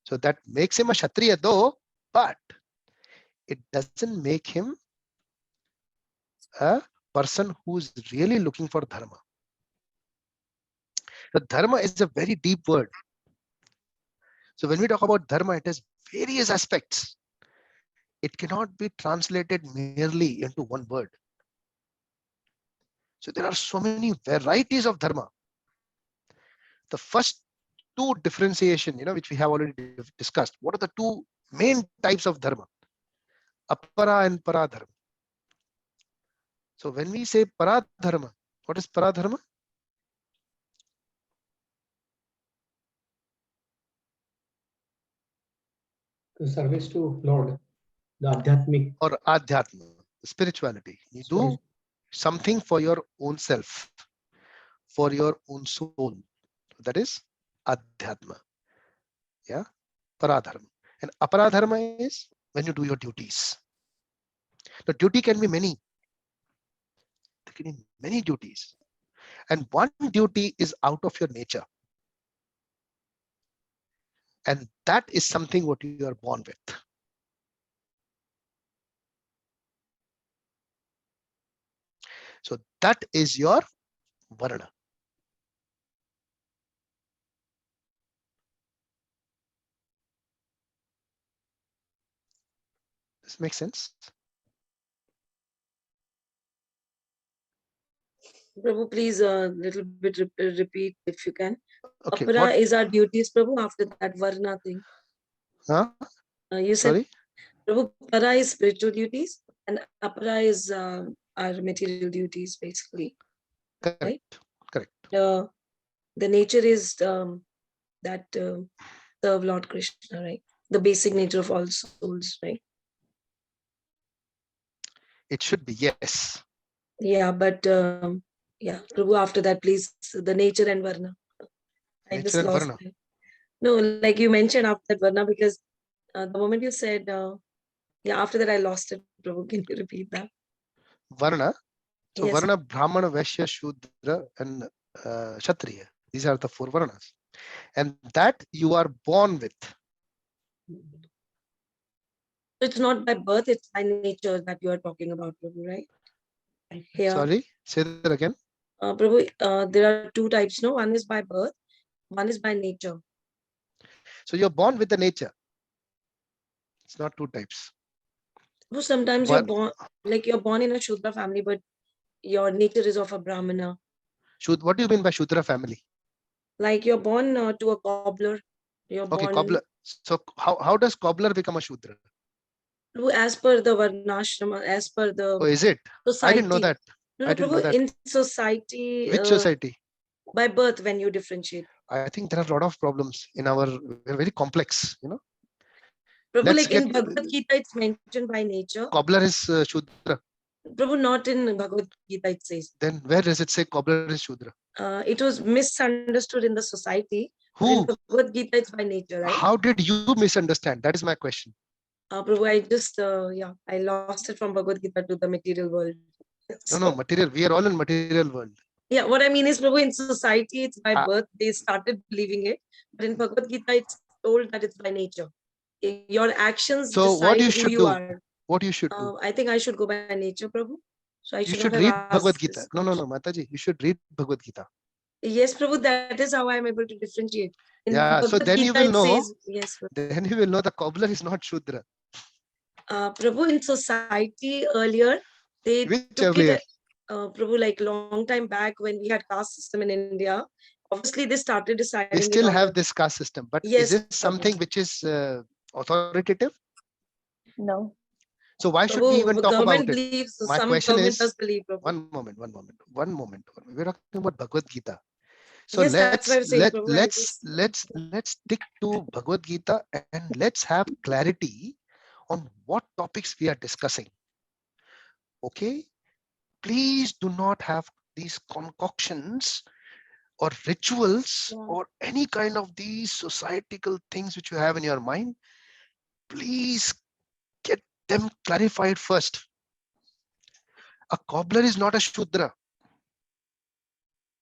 So that makes him a Kshatriya though, but it doesn't make him a person who's really looking for dharma. The dharma is a very deep word. So when we talk about dharma, it has various aspects. It cannot be translated merely into one word. So there are so many varieties of dharma. The first 2 differentiation, which we have already discussed. What are the 2 main types of dharma? Apara and paradharma. So when we say paradharma, what is paradharma? service to Lord, the Adhyatmic. Or Adhyatma, spirituality. You do something for your own self, for your own soul. That is Adhyatma. Yeah, Paradharma. And Aparadharma is when you do your duties. The duty can be many. There can be many duties. And one duty is out of your nature. And that is something what you are born with. So that is your Varna. Does it make sense? Prabhu, please a little bit repeat if you can. Okay. Apara What? is our duties, Prabhu, after that Varna thing. Huh? You said, Sorry? Prabhu, para is spiritual duties and apara is our material duties, basically. Correct. Right? Correct. The nature is that serve Lord Krishna, right? The basic nature of all souls, right? It should be, yes. Yeah, but yeah, Prabhu, after that, please, the nature and Varna. I Nature just and lost Varna. it. No, like you mentioned after that Varna, because the moment you said, yeah, after that I lost it, Prabhu. Can you repeat that? Varna. So Yes. Varna, Brahmana, Vaishya, Shudra, and Kshatriya. These are the four Varnas. And that you are born with. It's not by birth, it's by nature that you are talking about, Prabhu, right? Yeah. Sorry, say that again. Prabhu, there are two types, no? One is by birth, one is by nature. So you're born with the nature. It's not two types. So sometimes you're born, like you're born in a Shudra family, but your nature is of a Brahmana. What do you mean by Shudra family? Like you're born to a cobbler. You're Okay, born. cobbler. So how does cobbler become a Shudra? As per the Varnashrama, as per the Oh, is it? society. I didn't know that. No, I didn't know Prabhu, that. in society. Which society? By birth, when you differentiate. I think there are a lot of problems in our, we're very complex, Prabhu, Let's like get, in Bhagavad Gita, it's mentioned by nature. Cobbler is Shudra. Prabhu, not in Bhagavad Gita, it says. Then where does it say cobbler is Shudra? It was misunderstood in the society. Who? In Bhagavad Gita, it's by nature, right? How did you misunderstand? That is my question. Prabhu, I just, yeah, I lost it from Bhagavad Gita to the material world. No, material. We are all in material world. Yeah, what I mean is, Prabhu, in society, it's by birth. They started believing it. But in Bhagavad Gita, it's told that it's by nature. Your actions decide who you are. What you should do? I think I should go by nature, Prabhu. So I you should read Bhagavad Gita. No, Mataji, you should read Bhagavad Gita. Yes, Prabhu, that is how I am able to differentiate. In yeah, Bhagavad so then Gita, you will know. Says, yes, Prabhu. Then you will know the cobbler is not Shudra. Prabhu, in society earlier, they Which took earlier? it, Prabhu, like long time back when we had caste system in India. Obviously, they started deciding. We still have this caste system, but yes, is this something which is authoritative? No. So why should we even talk about it? Believes, My some question is, does believe, one moment. We're talking about Bhagavad Gita. So yes, let's stick to Bhagavad Gita and let's have clarity on what topics we are discussing. Okay, please do not have these concoctions or rituals or any kind of these societal things which you have in your mind. Please get them clarified first. A cobbler is not a Shudra.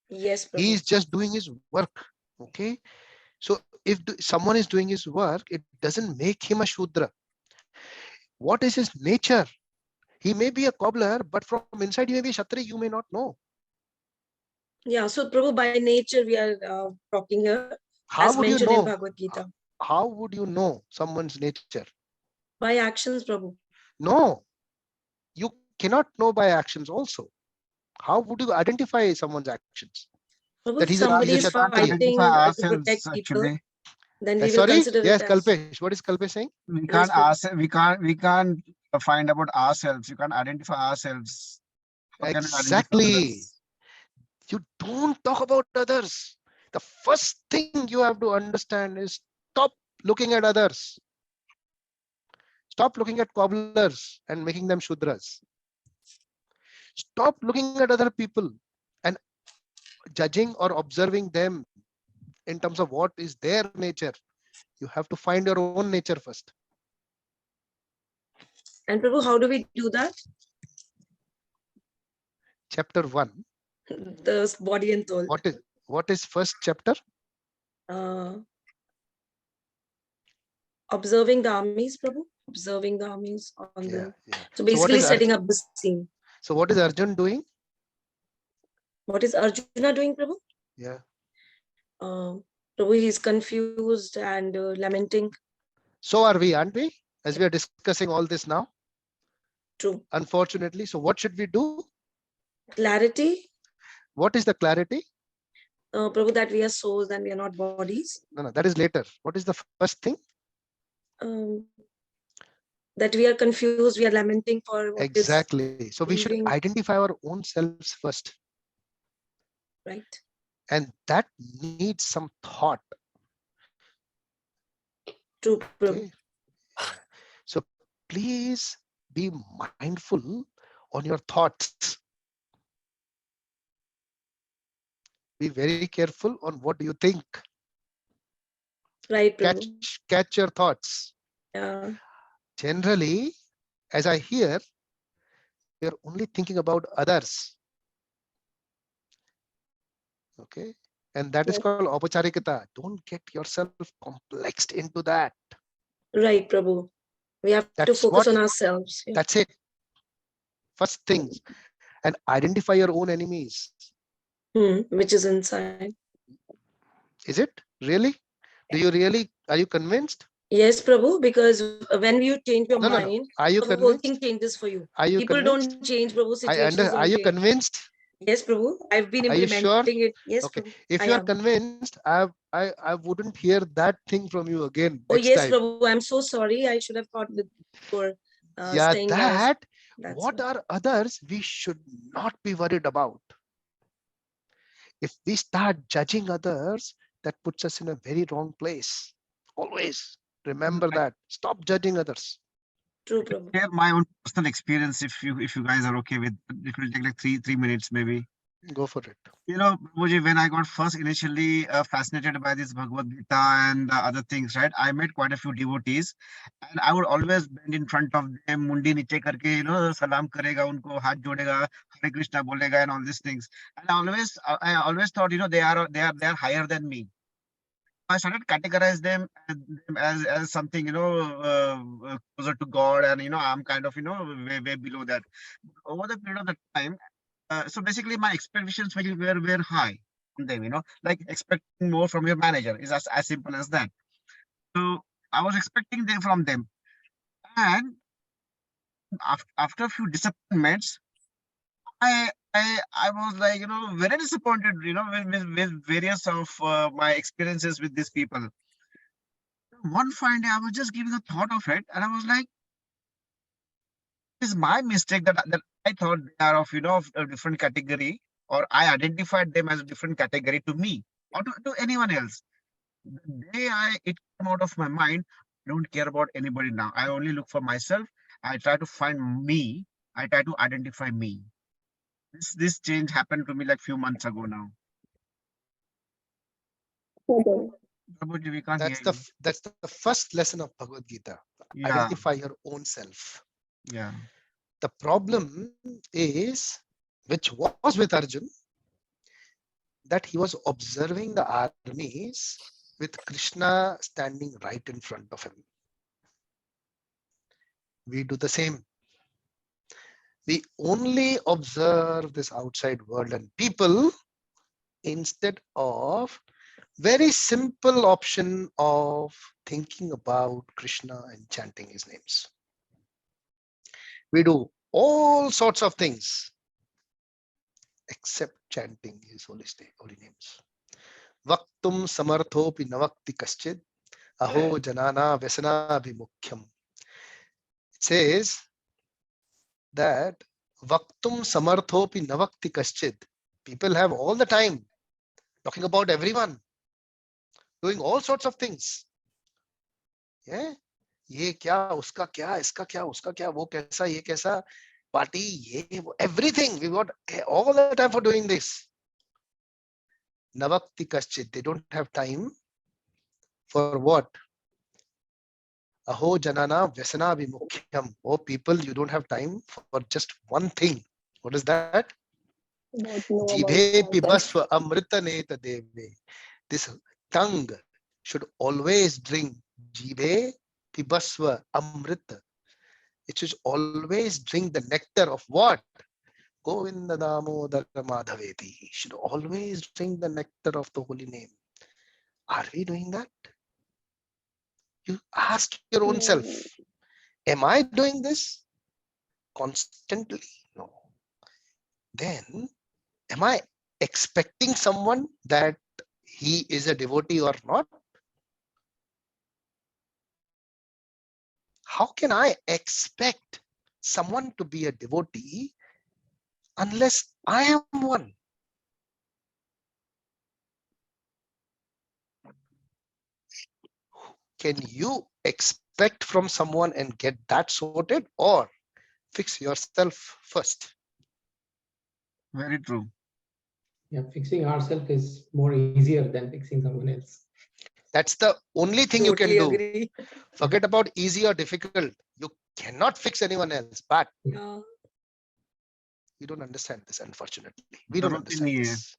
Yes, Prabhu. He is just doing his work. Okay, so if someone is doing his work, it doesn't make him a Shudra. What is his nature? He may be a cobbler, but from inside he may be a Kshatriya, you may not know. Yeah, so Prabhu, by nature we are talking here. How would you know? In Bhagavad Gita. How would you know someone's nature? By actions, Prabhu. No, you cannot know by actions also. How would you identify someone's actions? Prabhu, that somebody is fighting to protect people, then we will consider it yes, as... Kalpesh. What is Kalpesh saying? We can't we can't find about ourselves. You can't identify ourselves. Exactly. You don't talk about others. The first thing you have to understand is stop looking at others. Stop looking at cobblers and making them Shudras. Stop looking at other people and judging or observing them in terms of what is their nature. You have to find your own nature first. And Prabhu, how do we do that? Chapter 1. The body and soul. What is first chapter? Observing the armies, Prabhu. Observing the armies on them. Yeah. So basically setting up the scene. So what is Arjun doing? What is Arjuna doing, Prabhu? Yeah. Prabhu, he's confused and lamenting. So are we, aren't we? As we are discussing all this now. True. Unfortunately. So what should we do? Clarity. What is the clarity? Prabhu, that we are souls and we are not bodies. No, that is later. What is the first thing? That we are confused, we are lamenting for what exactly. So we should identify our own selves first. Right. And that needs some thought. True. Okay. So please be mindful on your thoughts. Be very careful on what you think. Right. Catch your thoughts. Yeah. Generally, as I hear, you're only thinking about others. Okay. And that is called Aupacharikata. Don't get yourself complexed into that. Right, Prabhu. We have to focus on ourselves. Yeah. That's it. First things. And identify your own enemies. Which is inside. Is it? Really? Do you really? Are you convinced? Yes, Prabhu, because when you change your mind, Are you the whole thing changes for you. Are you People convinced? Don't change, Prabhu. Situations Are you change. Convinced? Yes, Prabhu. I've been implementing it. Yes, okay. Prabhu. If you are convinced, I wouldn't hear that thing from you again. Oh, yes, time. Prabhu. I'm so sorry. I should have thought before staying that. What are others we should not be worried about? If we start judging others, that puts us in a very wrong place. Always remember that. Stop judging others. True, Prabhu. Share my own personal experience if you guys are okay with it. Will take like three minutes maybe. Go for it. You know, Prabhuji, when I got first initially fascinated by this Bhagavad Gita and other things, right? I met quite a few devotees, and I would always bend in front of them, mundi niche karke, you know, salam karega, unko haath jodega, Hare Krishna bolega, and all these things. And I always thought, you know, they are higher than me. I started categorize them as something, you know, closer to God, and you know, I'm kind of, you know, way below that. Over the period of the time. So basically, my expectations were high from them, you know, like expecting more from your manager is as simple as that. So I was expecting them from them, and after a few disappointments, I was like, you know, very disappointed, you know, with various of my experiences with these people. One fine day, I was just giving a thought of it, and I was like, it's my mistake that I thought they are of, you know, of a different category, or I identified them as a different category to me or to anyone else. The day it came out of my mind, I don't care about anybody now. I only look for myself. I try to find me. I try to identify me. This change happened to me like few months ago now. Prabhuji, we can't hear you. That's the first lesson of Bhagavad Gita. Yeah. Identify your own self. Yeah. The problem is, which was with Arjun, that he was observing the armies with Krishna standing right in front of him. We do the same. We only observe this outside world and people instead of very simple option of thinking about Krishna and chanting his names. We do all sorts of things except chanting his holy names. Vaktum samarthopi navakti kaschid aho janana vyasana bhimukhyam. It says that Vaktum samarthopi navakti kaschid. People have all the time talking about everyone, doing all sorts of things. Yeah. ये क्या, उसका क्या, इसका क्या, उसका क्या, वो कैसा, ये कैसा, party, ये वो, everything. We got all the time for doing this. Navakti kaschit. They don't have time for what? Aho janana vyasana vimukhyam. Oh people, you don't have time for just one thing. What is that? Don't know about Jibhe ourselves. pibasva amrita neta deve. This tongue should always drink. Jibhe pibasva amrita. It should always drink the nectar of what? Govinda Damodara Madhaveti. Should always drink the nectar of the holy name. Are we doing that? You ask your own self. Am I doing this constantly? No. Then, am I expecting someone that he is a devotee or not? How can I expect someone to be a devotee unless I am one? Can you expect from someone and get that sorted, or fix yourself first? Very true. Yeah, fixing ourselves is more easier than fixing someone else. That's the only thing you can Totally do. agree. Forget about easy or difficult. You cannot fix anyone else, but Yeah. we don't understand this, unfortunately. We don't जरूरत ही understand नहीं है. this.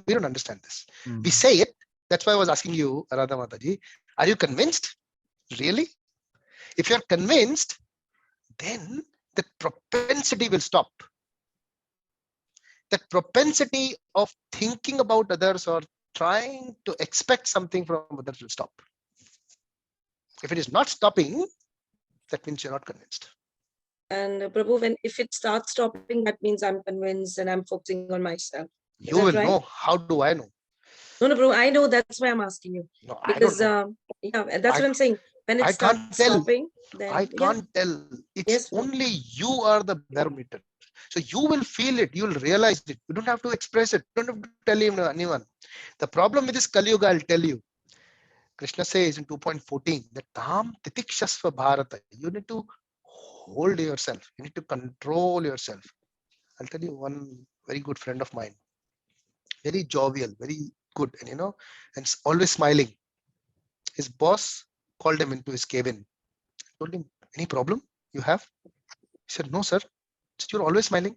We don't understand this. Hmm. We say it. That's why I was asking you, Radha Mataji, are you convinced? Really? If you're convinced, then the propensity will stop. That propensity of thinking about others or trying to expect something from others will stop. If it is not stopping, that means you're not convinced. And Prabhu, if it starts stopping, that means I'm convinced and I'm focusing on myself. Is You that will right? know. How do I know? No, Prabhu, I know. That's why I'm asking you. No, Because, I don't know. yeah, that's I, what I'm saying. When it I starts can't tell. stopping, then I can't tell. It's Yes, Prabhu. only you are the barometer. So you will feel it. You will realize it. You don't have to express it. You don't have to tell anyone. The problem with this Kali Yuga, I'll tell you. Krishna says in 2.14 that Tam Titikshasva Bharata. You need to hold yourself. You need to control yourself. I'll tell you one very good friend of mine. Very jovial, very good, and and always smiling. His boss called him into his cabin. Told him, any problem you have? He said, no, sir. You're always smiling.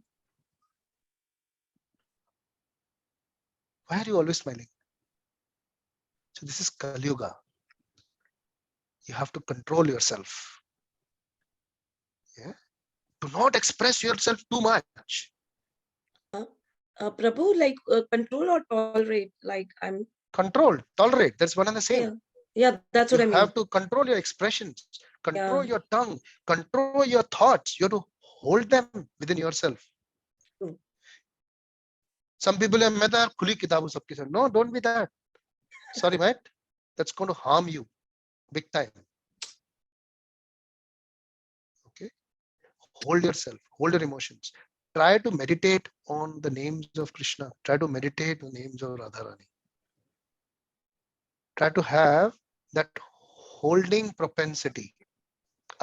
Why are you always smiling? So this is Kali Yuga. You have to control yourself. Yeah. Do not express yourself too much. Prabhu, like control or tolerate? Like I'm Control, tolerate. That's one and the same. Yeah, that's You what I mean. have to control your expressions, control Yeah. your tongue, control your thoughts. You have to hold them within yourself. True. Some people have met khuli kitabu sabke saath. No, don't be that. Sorry, mate. That's going to harm you big time. Okay. Hold yourself, hold your emotions. Try to meditate on the names of Krishna. Try to meditate on the names of Radharani. Try to have that holding propensity.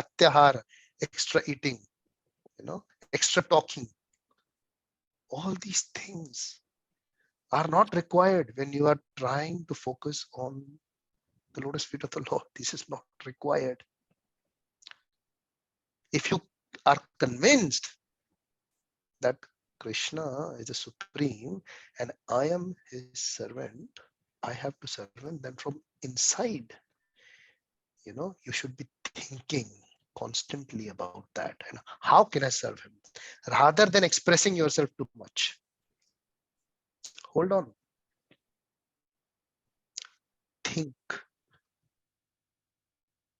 Atyahara, extra eating, extra talking. All these things are not required when you are trying to focus on the lotus feet of the Lord. This is not required. If you are convinced that Krishna is the supreme and I am his servant, I have to serve him, then from inside, you should be thinking constantly about that. And how can I serve him? Rather than expressing yourself too much. Hold on. Think.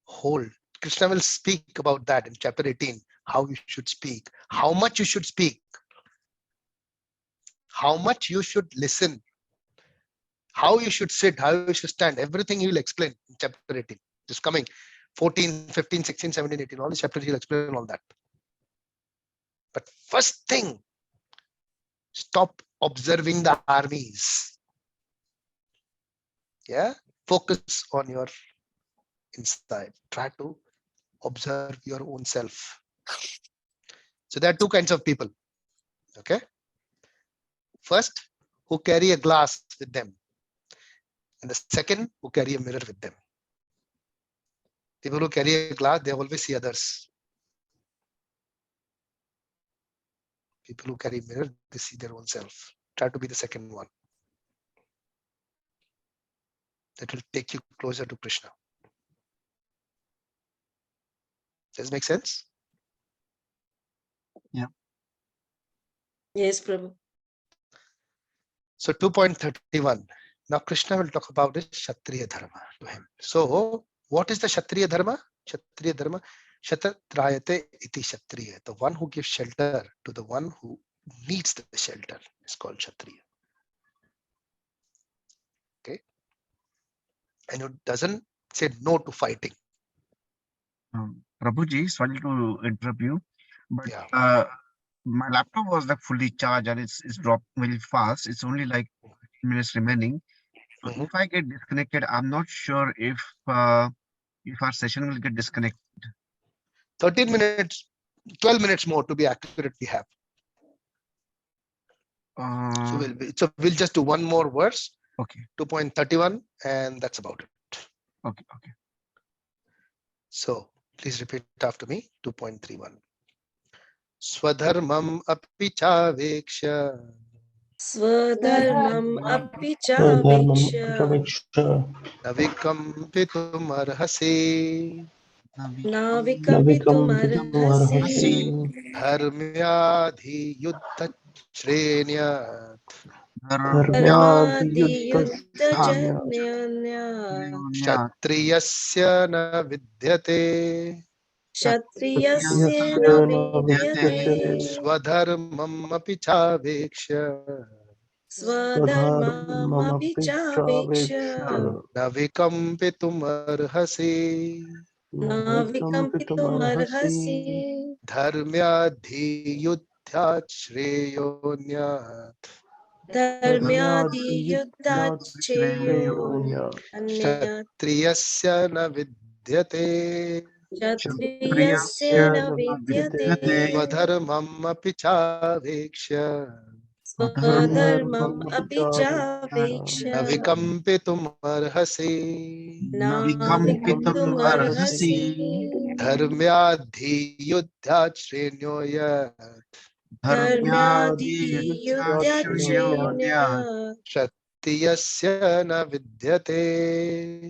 Hold. Krishna will speak about that in chapter 18, how you should speak, how much you should speak, how much you should listen, how you should sit, how you should stand. Everything he will explain in chapter 18. Just coming 14, 15, 16, 17, 18. All these chapters he'll explain all that. But first thing, stop observing the armies. Yeah. Focus on your inside. Try to observe your own self. So there are two kinds of people. Okay. First, who carry a glass with them. And the second, who carry a mirror with them. People who carry a glass, they always see others. People who carry a mirror, they see their own self. Try to be the second one. That will take you closer to Krishna. Does it make sense? Yes, Prabhu. So 2.31. Now Krishna will talk about his Kshatriya Dharma to him. So what is the Kshatriya Dharma? Kshatriya Dharma, Shatatrayate iti Kshatriya. The one who gives shelter to the one who needs the shelter is called Kshatriya. Okay. And it doesn't say no to fighting. Prabhuji, sorry to interrupt you, but Yeah. my laptop was like fully charged and it's dropped very fast. It's only like 15 minutes remaining. So if I get disconnected, I'm not sure if our session will get disconnected. 13 minutes, 12 minutes more to be accurate we have. So we'll just do one more verse. Okay. 2.31 and that's about it. Okay. So please repeat after me. 2.31. Swadharmam api chaveksha Swadharmam api chaveksha navikampitum arhase navikampitum arhasi dharmyadhi yuddha shrenyat dharmadi yuddha janyanya kshatriyasya na vidyate kshatriyasya vidyate swadharmam api chaveksha swadharmam api chaveksha navikampitum arhase navikampitum arhasi dharmyadhi yuddha shreyonyat dharmyadi yuddha cheyo anyat kshatriyasya na vidyate kshatriyasya na vidyate swadharmam api chaveksha swadharmam api chaveksha navikampitum arhase navikampitum arhasi dharmyadhi yuddha shrenyoyat dharmyadi yuddha cheyo kshatriyasya na vidyate.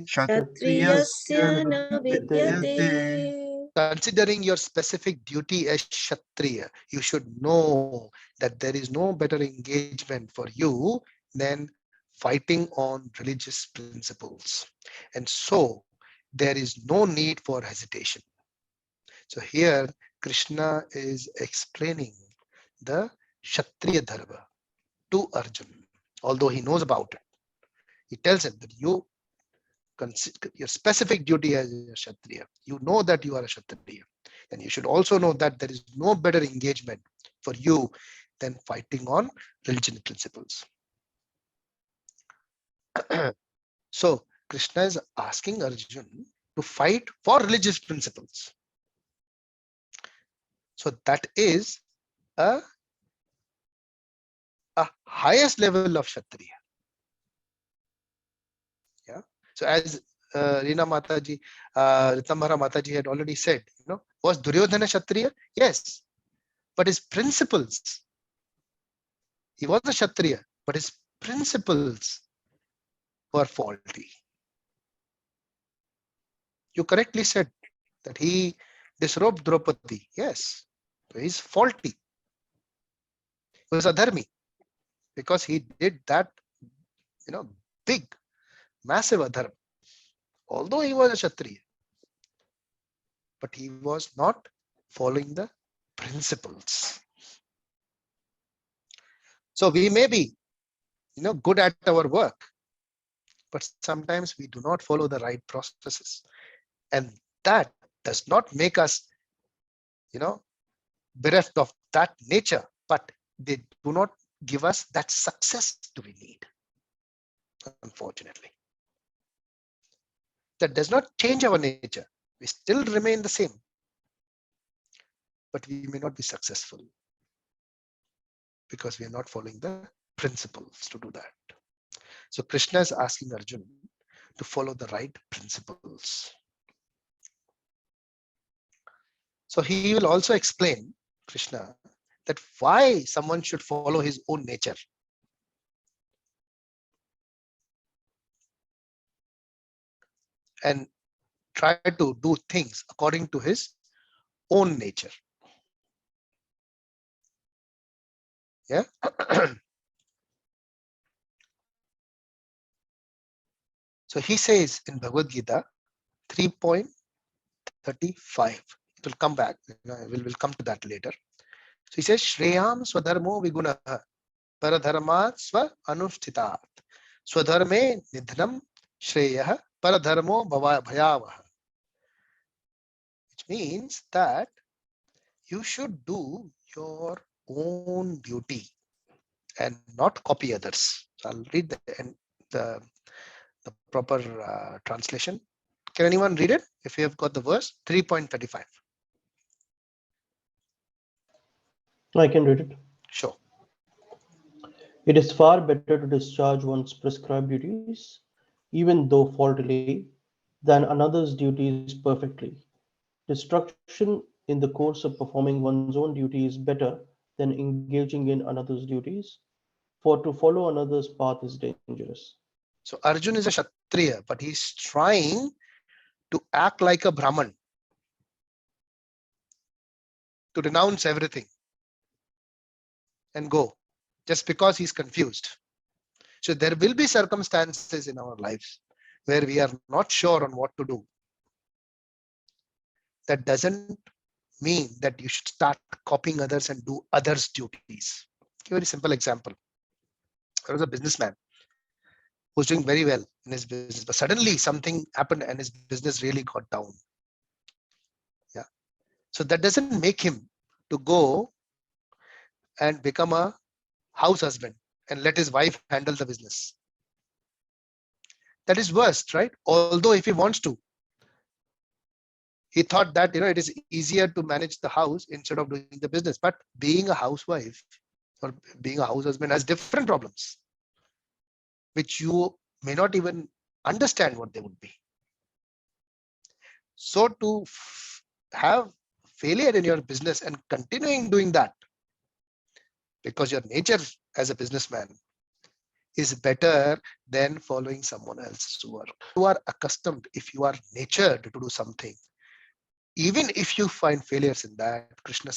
kshatriyasya na vidyate. Considering your specific duty as Kshatriya, you should know that there is no better engagement for you than fighting on religious principles. And so there is no need for hesitation. So here Krishna is explaining the Kshatriya Dharma to Arjuna, although he knows about it. He tells him that you consider your specific duty as a Kshatriya. You know that you are a Kshatriya. And you should also know that there is no better engagement for you than fighting on religion principles. So Krishna is asking Arjuna to fight for religious principles. So that is a highest level of Kshatriya. Yeah. So as Reena Mataji, Ritambhara Mataji had already said, was Duryodhana Kshatriya? Yes. But his principles, he was a Kshatriya, but his principles were faulty. You correctly said that he disrobed Draupadi. Yes. So he's faulty. He was adharmi because he did that, big, massive adharma. Although he was a Kshatriya, but he was not following the principles. So we may be, good at our work, but sometimes we do not follow the right processes. And that does not make us, bereft of that nature, but they do not give us that success we need, unfortunately. That does not change our nature. We still remain the same, but we may not be successful because we are not following the principles to do that. So Krishna is asking Arjun to follow the right principles. So he will also explain, Krishna, that why someone should follow his own nature. And try to do things according to his own nature. Yeah. So he says in Bhagavad Gita 3.35, it will come back. We'll come to that later. So he says, Shreyam Swadharmo Vigunaha Paradharmat Swa Anushtitat Swadharme Nidhanam Shreyah Paradharmo Bhayavaha. Which means that you should do your own duty and not copy others. So I'll read the proper translation. Can anyone read it? If you have got the verse 3.35. I can read it. Sure. It is far better to discharge one's prescribed duties, even though faultily, than another's duties perfectly. Destruction in the course of performing one's own duty is better than engaging in another's duties, for to follow another's path is dangerous. So Arjun is a Kshatriya, but he's trying to act like a Brahman, to renounce everything and go, just because he's confused. So there will be circumstances in our lives where we are not sure on what to do. That doesn't mean that you should start copying others and do others' duties. A very simple example. There was a businessman who was doing very well in his business, but suddenly something happened and his business really got down. Yeah. So that doesn't make him to go and become a house husband and let his wife handle the business. That is worst, right? Although if he wants to, he thought that it is easier to manage the house instead of doing the business. But being a housewife or being a house husband has different problems, which you may not even understand what they would be. So to have failure in your business and continuing doing that because your nature as a businessman is better than following someone else's work. You are accustomed, if you are natured to do something, even if you find failures in that, Krishna says